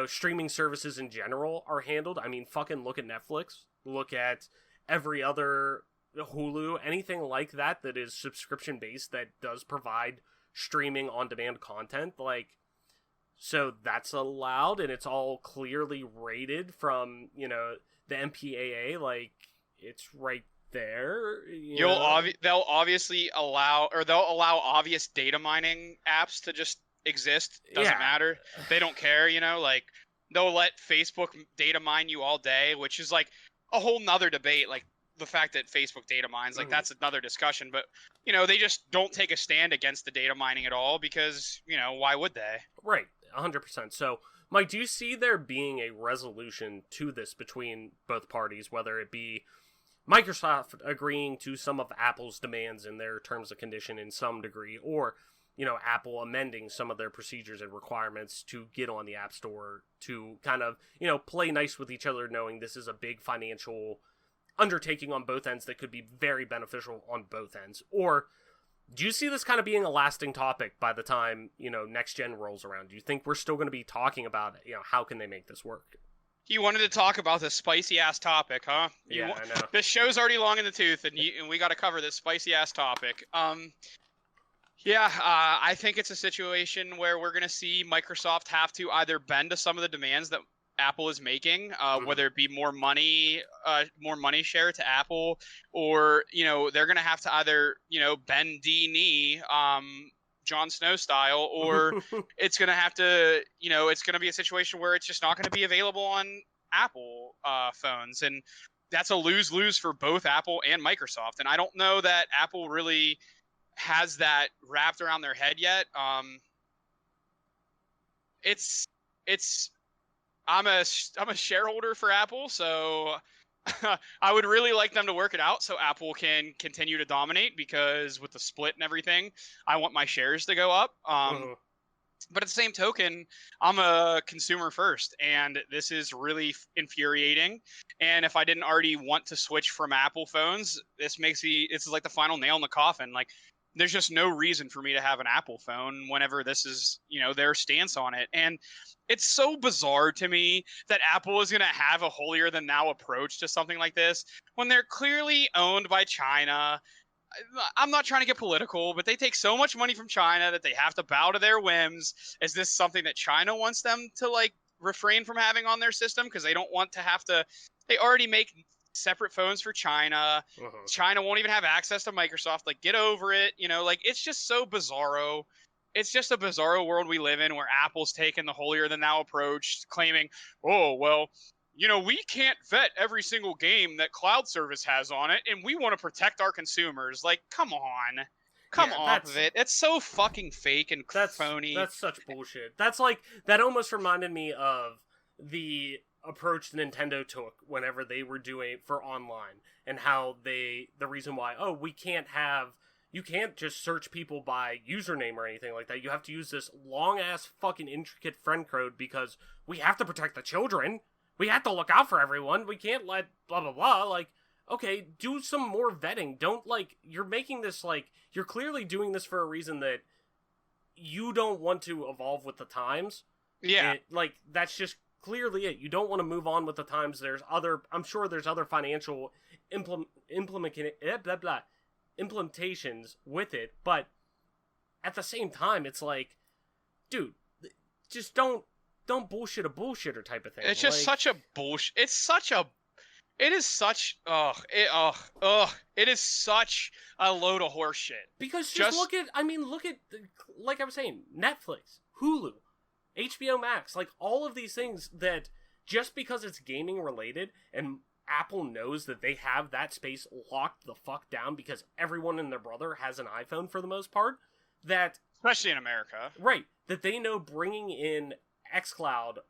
streaming services in general are handled. I mean, fucking look at Netflix, look at every other Hulu, anything like that is subscription based that does provide streaming on demand content, so that's allowed, and it's all clearly rated from the MPAA, it's right there. They'll obviously allow obvious data mining apps to just exist. Doesn't matter. They don't care. They'll let Facebook data mine you all day, which is like a whole nother debate. The fact that Facebook data mines, that's another discussion, but they just don't take a stand against the data mining at all because why would they? Right, 100%. So, Mike, do you see there being a resolution to this between both parties, whether it be Microsoft agreeing to some of Apple's demands in their terms of condition in some degree, or Apple amending some of their procedures and requirements to get on the App Store to kind of play nice with each other, knowing this is a big financial undertaking on both ends that could be very beneficial on both ends? Or do you see this kind of being a lasting topic by the time next gen rolls around? Do you think we're still going to be talking about how can they make this work? You wanted to talk about this spicy ass topic, huh? I know. This show's already long in the tooth, and we got to cover this spicy ass topic. I think it's a situation where we're going to see Microsoft have to either bend to some of the demands that Apple is making, whether it be more money share to Apple, or they're gonna have to either bend the knee, Jon Snow style, or it's gonna have to it's gonna be a situation where it's just not gonna be available on Apple phones, and that's a lose-lose for both Apple and Microsoft. And I don't know that Apple really has that wrapped around their head yet. I'm a shareholder for Apple, so I would really like them to work it out so Apple can continue to dominate, because with the split and everything, I want my shares to go up. But at the same token, I'm a consumer first, and this is really infuriating. And if I didn't already want to switch from Apple phones, this is like the final nail in the coffin. Like, there's just no reason for me to have an Apple phone whenever this is, their stance on it. And it's so bizarre to me that Apple is going to have a holier than thou approach to something like this when they're clearly owned by China. I'm not trying to get political, but they take so much money from China that they have to bow to their whims. Is this something that China wants them to refrain from having on their system because they don't want to have to? They already make separate phones for China. China won't even have access to Microsoft. Like, get over it. It's just so bizarro. It's just a bizarro world we live in where Apple's taken the holier than thou approach, claiming, oh, well, we can't vet every single game that cloud service has on it, and we want to protect our consumers. Like, come on. Come off of it. It's so fucking fake and phony. That's such bullshit. That's that almost reminded me of the approach Nintendo took whenever they were doing for online, and how the reason why, you can't just search people by username or anything like that. You have to use this long-ass fucking intricate friend code because we have to protect the children. We have to look out for everyone. We can't let blah, blah, blah. Okay, do some more vetting. Don't, you're making this, you're clearly doing this for a reason that you don't want to evolve with the times. Yeah. That's just clearly it. You don't want to move on with the times. I'm sure there's other financial implementations with it, but at the same time, it's dude, just don't bullshit a bullshitter type of thing. It's just such a bullshit. It is such a load of horse shit. Because look at, like I was saying, Netflix, Hulu, HBO Max, all of these things that just because it's gaming related and Apple knows that they have that space locked the fuck down because everyone and their brother has an iPhone for the most part, that... Especially in America. Right. That they know bringing in xCloud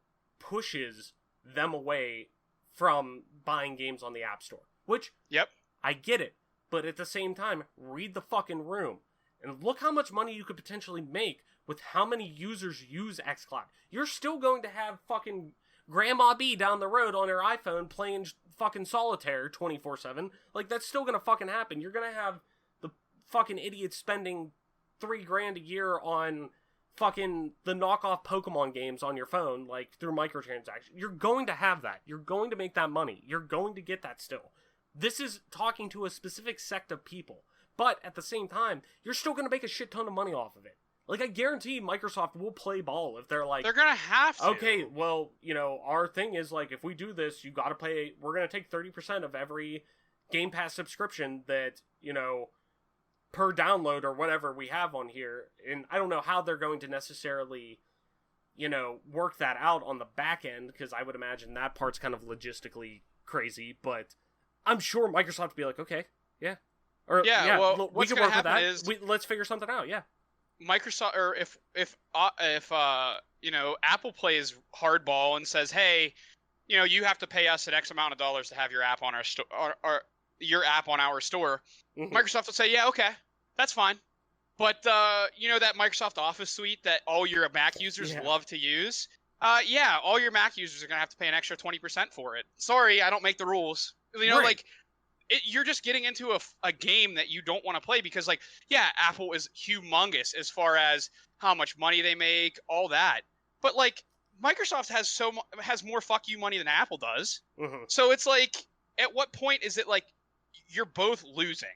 pushes them away from buying games on the App Store. Which, yep, I get it. But at the same time, read the fucking room. And look how much money you could potentially make with how many users use xCloud. You're still going to have fucking Grandma B down the road on her iPhone playing fucking solitaire 24/7. That's still gonna fucking happen. You're gonna have the fucking idiots spending $3,000 a year on fucking the knockoff Pokemon games on your phone, through microtransactions. You're going to have that. You're going to make that money. You're going to get that still. This is talking to a specific sect of people. But at the same time, you're still going to make a shit ton of money off of it. I guarantee Microsoft will play ball if they're they're going to have to. Okay, well, our thing is, if we do this, you got to pay, we're going to take 30% of every Game Pass subscription that, per download or whatever we have on here. And I don't know how they're going to necessarily, work that out on the back end, because I would imagine that part's kind of logistically crazy, but I'm sure Microsoft would be okay, yeah. Or, well, we can work with that. Let's figure something out, yeah. Microsoft, or if Apple plays hardball and says, hey, you have to pay us an X amount of dollars to have your app on our store, or your app on our store, Microsoft will say, yeah, okay, that's fine. But that Microsoft Office suite that all your Mac users love to use, all your Mac users are gonna have to pay an extra 20% for it. Sorry, I don't make the rules. Right. You're just getting into a game that you don't want to play because, Apple is humongous as far as how much money they make, all that. But, Microsoft has more fuck you money than Apple does. So it's at what point is it you're both losing?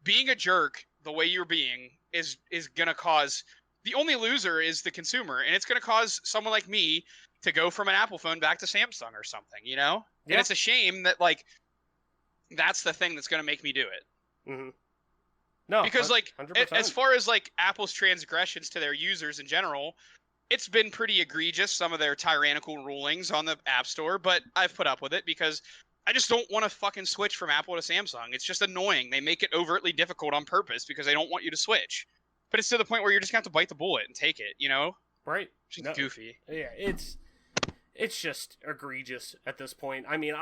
Being a jerk the way you're being is going to cause... The only loser is the consumer, and it's going to cause someone like me to go from an Apple phone back to Samsung or something, Yeah. And it's a shame that, that's the thing that's going to make me do it. No, because 100%. As far as Apple's transgressions to their users in general, it's been pretty egregious, some of their tyrannical rulings on the App Store, but I've put up with it because I just don't want to fucking switch from Apple to Samsung. It's just annoying. They make it overtly difficult on purpose because they don't want you to switch. But it's to the point where you're just going to have to bite the bullet and take it, Right. It's goofy. Yeah, it's just egregious at this point. I mean,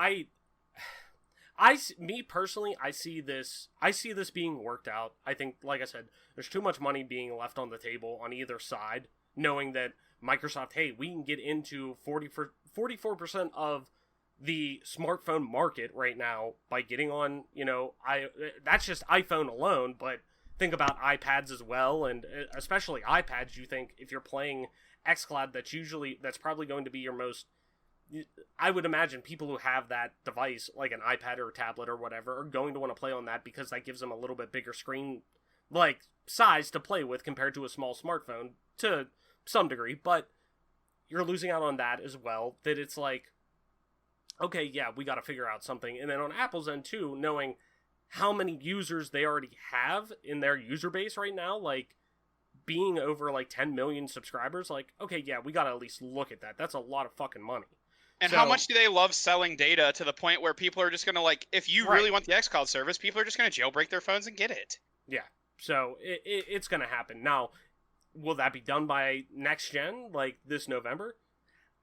Me personally, I see this being worked out. I think, like I said, there's too much money being left on the table on either side, knowing that Microsoft, hey, we can get into 44% of the smartphone market right now by getting on, that's just iPhone alone, but think about iPads as well, and especially iPads. You think if you're playing xCloud, that's probably going to be your most, I would imagine people who have that device, like an iPad or a tablet or whatever, are going to want to play on that because that gives them a little bit bigger screen, like, size to play with compared to a small smartphone to some degree, but you're losing out on that as well, that it's like, okay, yeah, we got to figure out something. And then on Apple's end too, knowing how many users they already have in their user base right now, like, being over like 10 million subscribers, like, okay, yeah, we got to at least look at that. That's a lot of fucking money. And how much do they love selling data to the point where people are just going to, like, if you really want the xCloud service, people are just going to jailbreak their phones and get it. Yeah, so it's going to happen. Now, will that be done by next gen, like this November?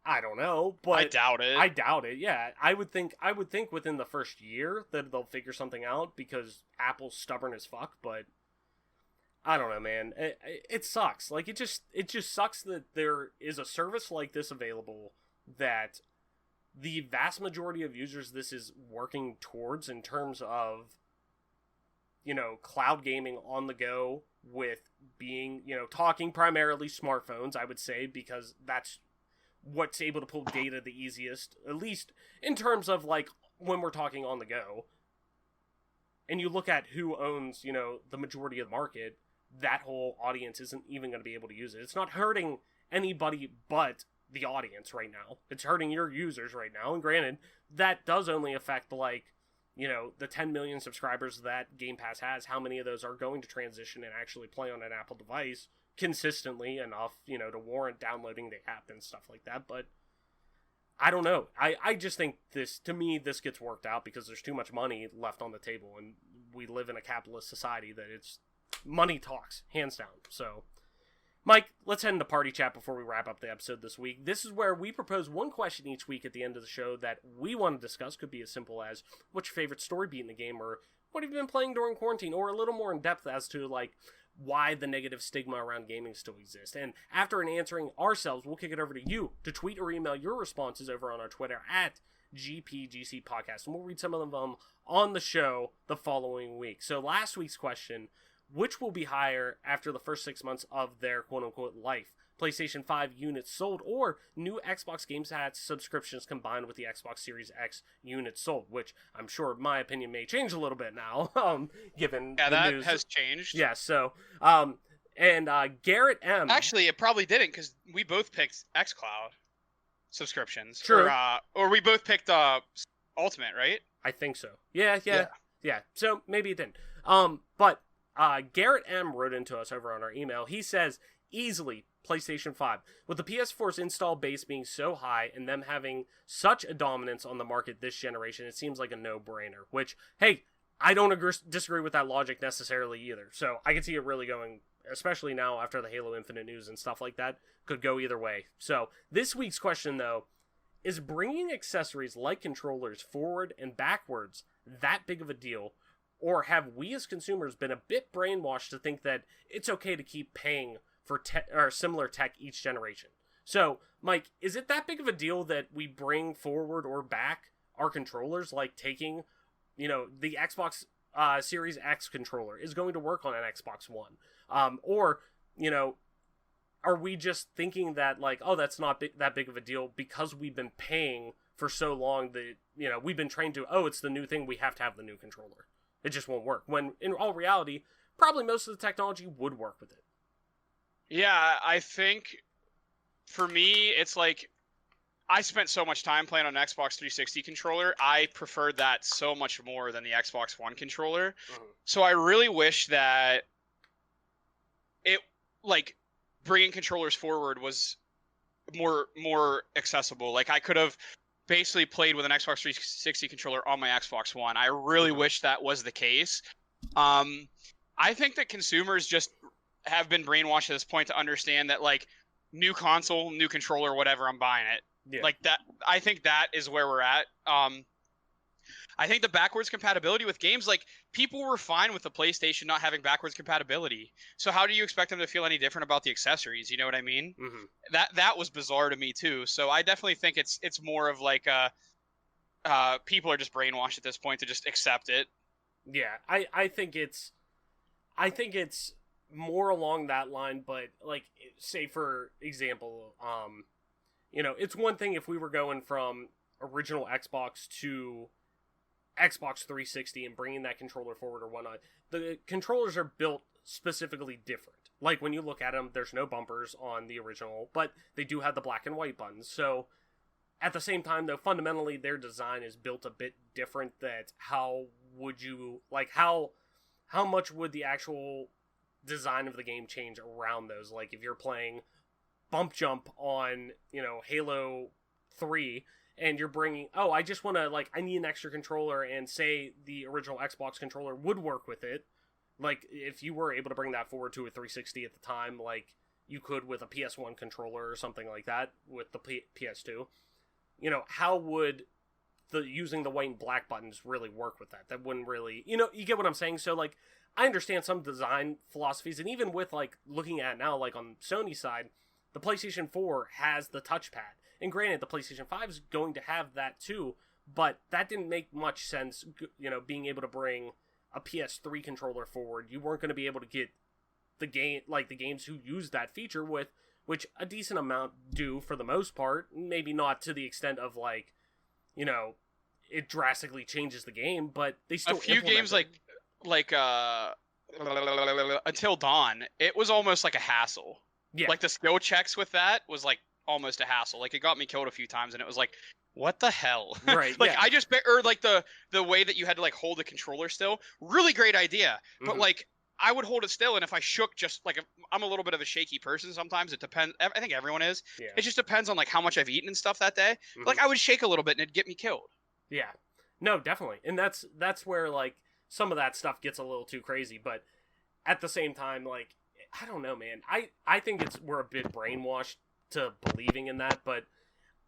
I don't know, but I doubt it. Yeah, I would think within the first year that they'll figure something out because Apple's stubborn as fuck, but I don't know, man. It sucks. Like, it just sucks that there is a service like this available that the vast majority of users this is working towards in terms of, cloud gaming on the go with being, talking primarily smartphones, I would say, because that's what's able to pull data the easiest, at least in terms of, like, when we're talking on the go. And you look at who owns, the majority of the market, that whole audience isn't even going to be able to use it. It's not hurting anybody but the audience right now. It's hurting your users right now. And granted, that does only affect, like, the 10 million subscribers that Game Pass has. How many of those are going to transition and actually play on an Apple device consistently enough, to warrant downloading the app and stuff like that? But I don't know. I just think this gets worked out because there's too much money left on the table, and we live in a capitalist society that it's money talks, hands down. So, Mike, let's head into party chat before we wrap up the episode this week. This is where we propose one question each week at the end of the show that we want to discuss. Could be as simple as, what's your favorite story beat in the game, or what have you been playing during quarantine, or a little more in depth as to, like, why the negative stigma around gaming still exists. And after answering ourselves, we'll kick it over to you to tweet or email your responses over on our Twitter at GPGC Podcast, and we'll read some of them on the show the following week. So last week's question: which will be higher after the first 6 months of their quote-unquote life? PlayStation 5 units sold or new Xbox Game Pass subscriptions combined with the Xbox Series X units sold, which I'm sure my opinion may change a little bit now, given the that news. has changed. Yeah, so, Garrett M. Actually, it probably didn't, because we both picked xCloud subscriptions. True. Or we both picked Ultimate, right? I think so. Yeah. So maybe it didn't. But Garrett M. wrote into us over on our email. He says, easily PlayStation 5. With the PS4's install base being so high and them having such a dominance on the market this generation, it seems like a no-brainer. Which, hey, I don't disagree with that logic necessarily either. So I can see it really going, especially now after the Halo Infinite news and stuff like that, could go either way. So this week's question, though, is bringing accessories like controllers forward and backwards that big of a deal? Or have we as consumers been a bit brainwashed to think that it's okay to keep paying for similar tech each generation? So, Mike, is it that big of a deal that we bring forward or back our controllers, like taking, the Xbox Series X controller is going to work on an Xbox One? Or, are we just thinking that, like, oh, that's not that big of a deal because we've been paying for so long that, we've been trained to, oh, it's the new thing, we have to have the new controller. It just won't work. When, in all reality, probably most of the technology would work with it. Yeah, I think for me, it's like I spent so much time playing on an Xbox 360 controller. I preferred that so much more than the Xbox One controller. Mm-hmm. So I really wish that it, like, bringing controllers forward was more accessible. Like, I could have basically played with an Xbox 360 controller on my Xbox One. I really wish that was the case. I think that consumers just have been brainwashed at this point to understand that, like, new console, new controller, whatever, I'm buying it. Yeah. Like that. I think that is where we're at. I think the backwards compatibility with games, like, people were fine with the PlayStation not having backwards compatibility. So how do you expect them to feel any different about the accessories? You know what I mean? Mm-hmm. That was bizarre to me too. So I definitely think it's more of like people are just brainwashed at this point to just accept it. Yeah, I think it's more along that line, but like, say for example, it's one thing if we were going from original Xbox to Xbox 360 and bringing that controller forward or whatnot. The controllers are built specifically different. Like, when you look at them, there's no bumpers on the original, but they do have the black and white buttons. So at the same time, though, fundamentally their design is built a bit different. That how would you, like, how much would the actual design of the game change around those? Like, if you're playing bump jump on, Halo 3, and you're bringing, I just want to, like, I need an extra controller, and say the original Xbox controller would work with it. Like, if you were able to bring that forward to a 360 at the time, like you could with a PS1 controller or something like that with the PS2, how would using the white and black buttons really work with that? That wouldn't really, you get what I'm saying? So, like, I understand some design philosophies, and even with, like, looking at now, like, on Sony's side, the PlayStation 4 has the touchpad. And granted, the PlayStation 5 is going to have that too, but that didn't make much sense, being able to bring a PS3 controller forward. You weren't going to be able to get the games who use that feature with, which a decent amount do for the most part. Maybe not to the extent of, like, it drastically changes the game, but they still a few games like Until Dawn, it was almost like a hassle. Yeah. Like, the skill checks with that was like almost a hassle. Like, it got me killed a few times, and it was like, what the hell? Right. Like, yeah. I just or like the way that you had to, like, hold the controller still, really great idea. But Mhm. like, I would hold it still, and if I shook, just like, I'm a little bit of a shaky person sometimes. It depends. I think everyone is. Yeah. It just depends on, like, how much I've eaten and stuff that day. Mhm. Like, I would shake a little bit, and it'd get me killed. Yeah. No, definitely. And that's where, like, some of that stuff gets a little too crazy, but at the same time, like, I don't know, man. I think we're a bit brainwashed to believing in that, but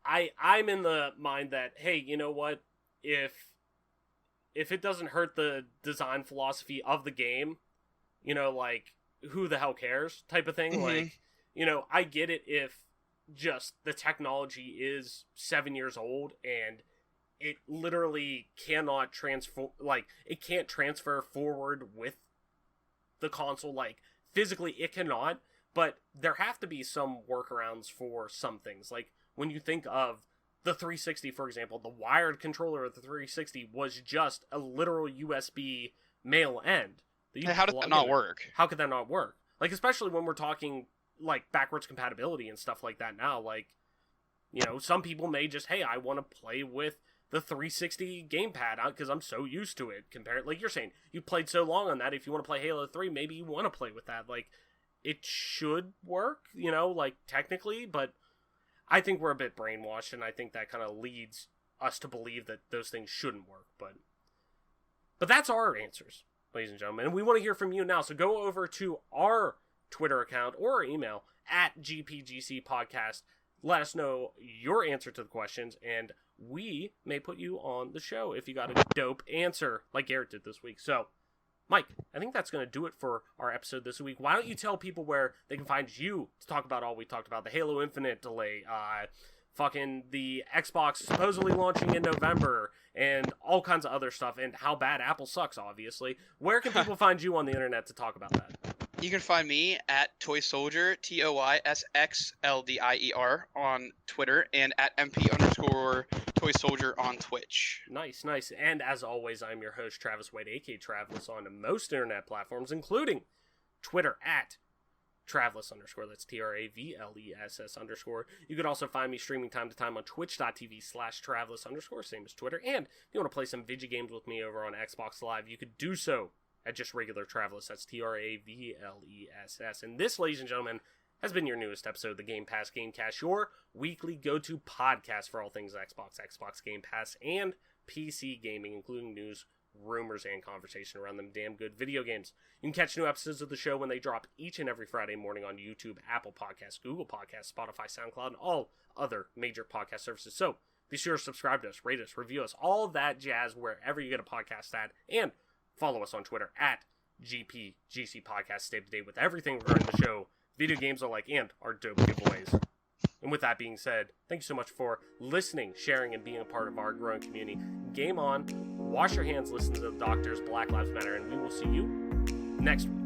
I'm in the mind that, hey, you know what? If it doesn't hurt the design philosophy of the game, like, who the hell cares type of thing. Mm-hmm. Like, I get it if just the technology is 7 years old and it literally cannot it can't transfer forward with the console. Like, physically it cannot, but there have to be some workarounds for some things. Like, when you think of the 360, for example, the wired controller of the 360 was just a literal USB male end. How did that not work? How could that not work? Like, especially when we're talking, like, backwards compatibility and stuff like that now. Like, some people may just, hey, I want to play with the 360 gamepad because I'm so used to it. Compared, like you're saying, you played so long on that. If you want to play Halo 3, maybe you want to play with that. Like, it should work, like, technically, but I think we're a bit brainwashed, and I think that kind of leads us to believe that those things shouldn't work. But that's our answers, ladies and gentlemen, and we want to hear from you now. So go over to our Twitter account or our email at GPGC Podcast. Let us know your answer to the questions, and we may put you on the show if you got a dope answer like Garrett did this week. So, Mike, I think that's going to do it for our episode this week. Why don't you tell people where they can find you to talk about all we talked about? The Halo Infinite delay, fucking the Xbox supposedly launching in November, and all kinds of other stuff, and how bad Apple sucks, obviously. Where can people find you on the internet to talk about that? You can find me at Toy Soldier, TOYSXLDIER on Twitter, and at MP_Toy Soldier on Twitch. Nice. And as always, I'm your host, Travis White, aka Travis, on most internet platforms, including Twitter at Travless_. That's TRAVLESS_. You could also find me streaming time to time on twitch.tv/Travless_, same as Twitter. And if you want to play some video games with me over on Xbox Live, you could do so at just regular Travless. That's TRAVLESS. And this, ladies and gentlemen, has been your newest episode of the Game Pass Gamecast, your weekly go-to podcast for all things Xbox Game Pass, and PC gaming, including news, rumors, and conversation around them damn good video games. You can catch new episodes of the show when they drop each and every Friday morning on YouTube, Apple Podcasts, Google Podcasts, Spotify, SoundCloud, and all other major podcast services. So Be sure to subscribe to us, rate us, review us, all of that jazz wherever you get a podcast at, and follow us on Twitter at GPGC Podcast. Stay up to date with everything regarding the show, video games alike, and our dope giveaways. And with that being said, thank you so much for listening, sharing, and being a part of our growing community. Game on, wash your hands, listen to the doctors, Black Lives Matter, and we will see you next week.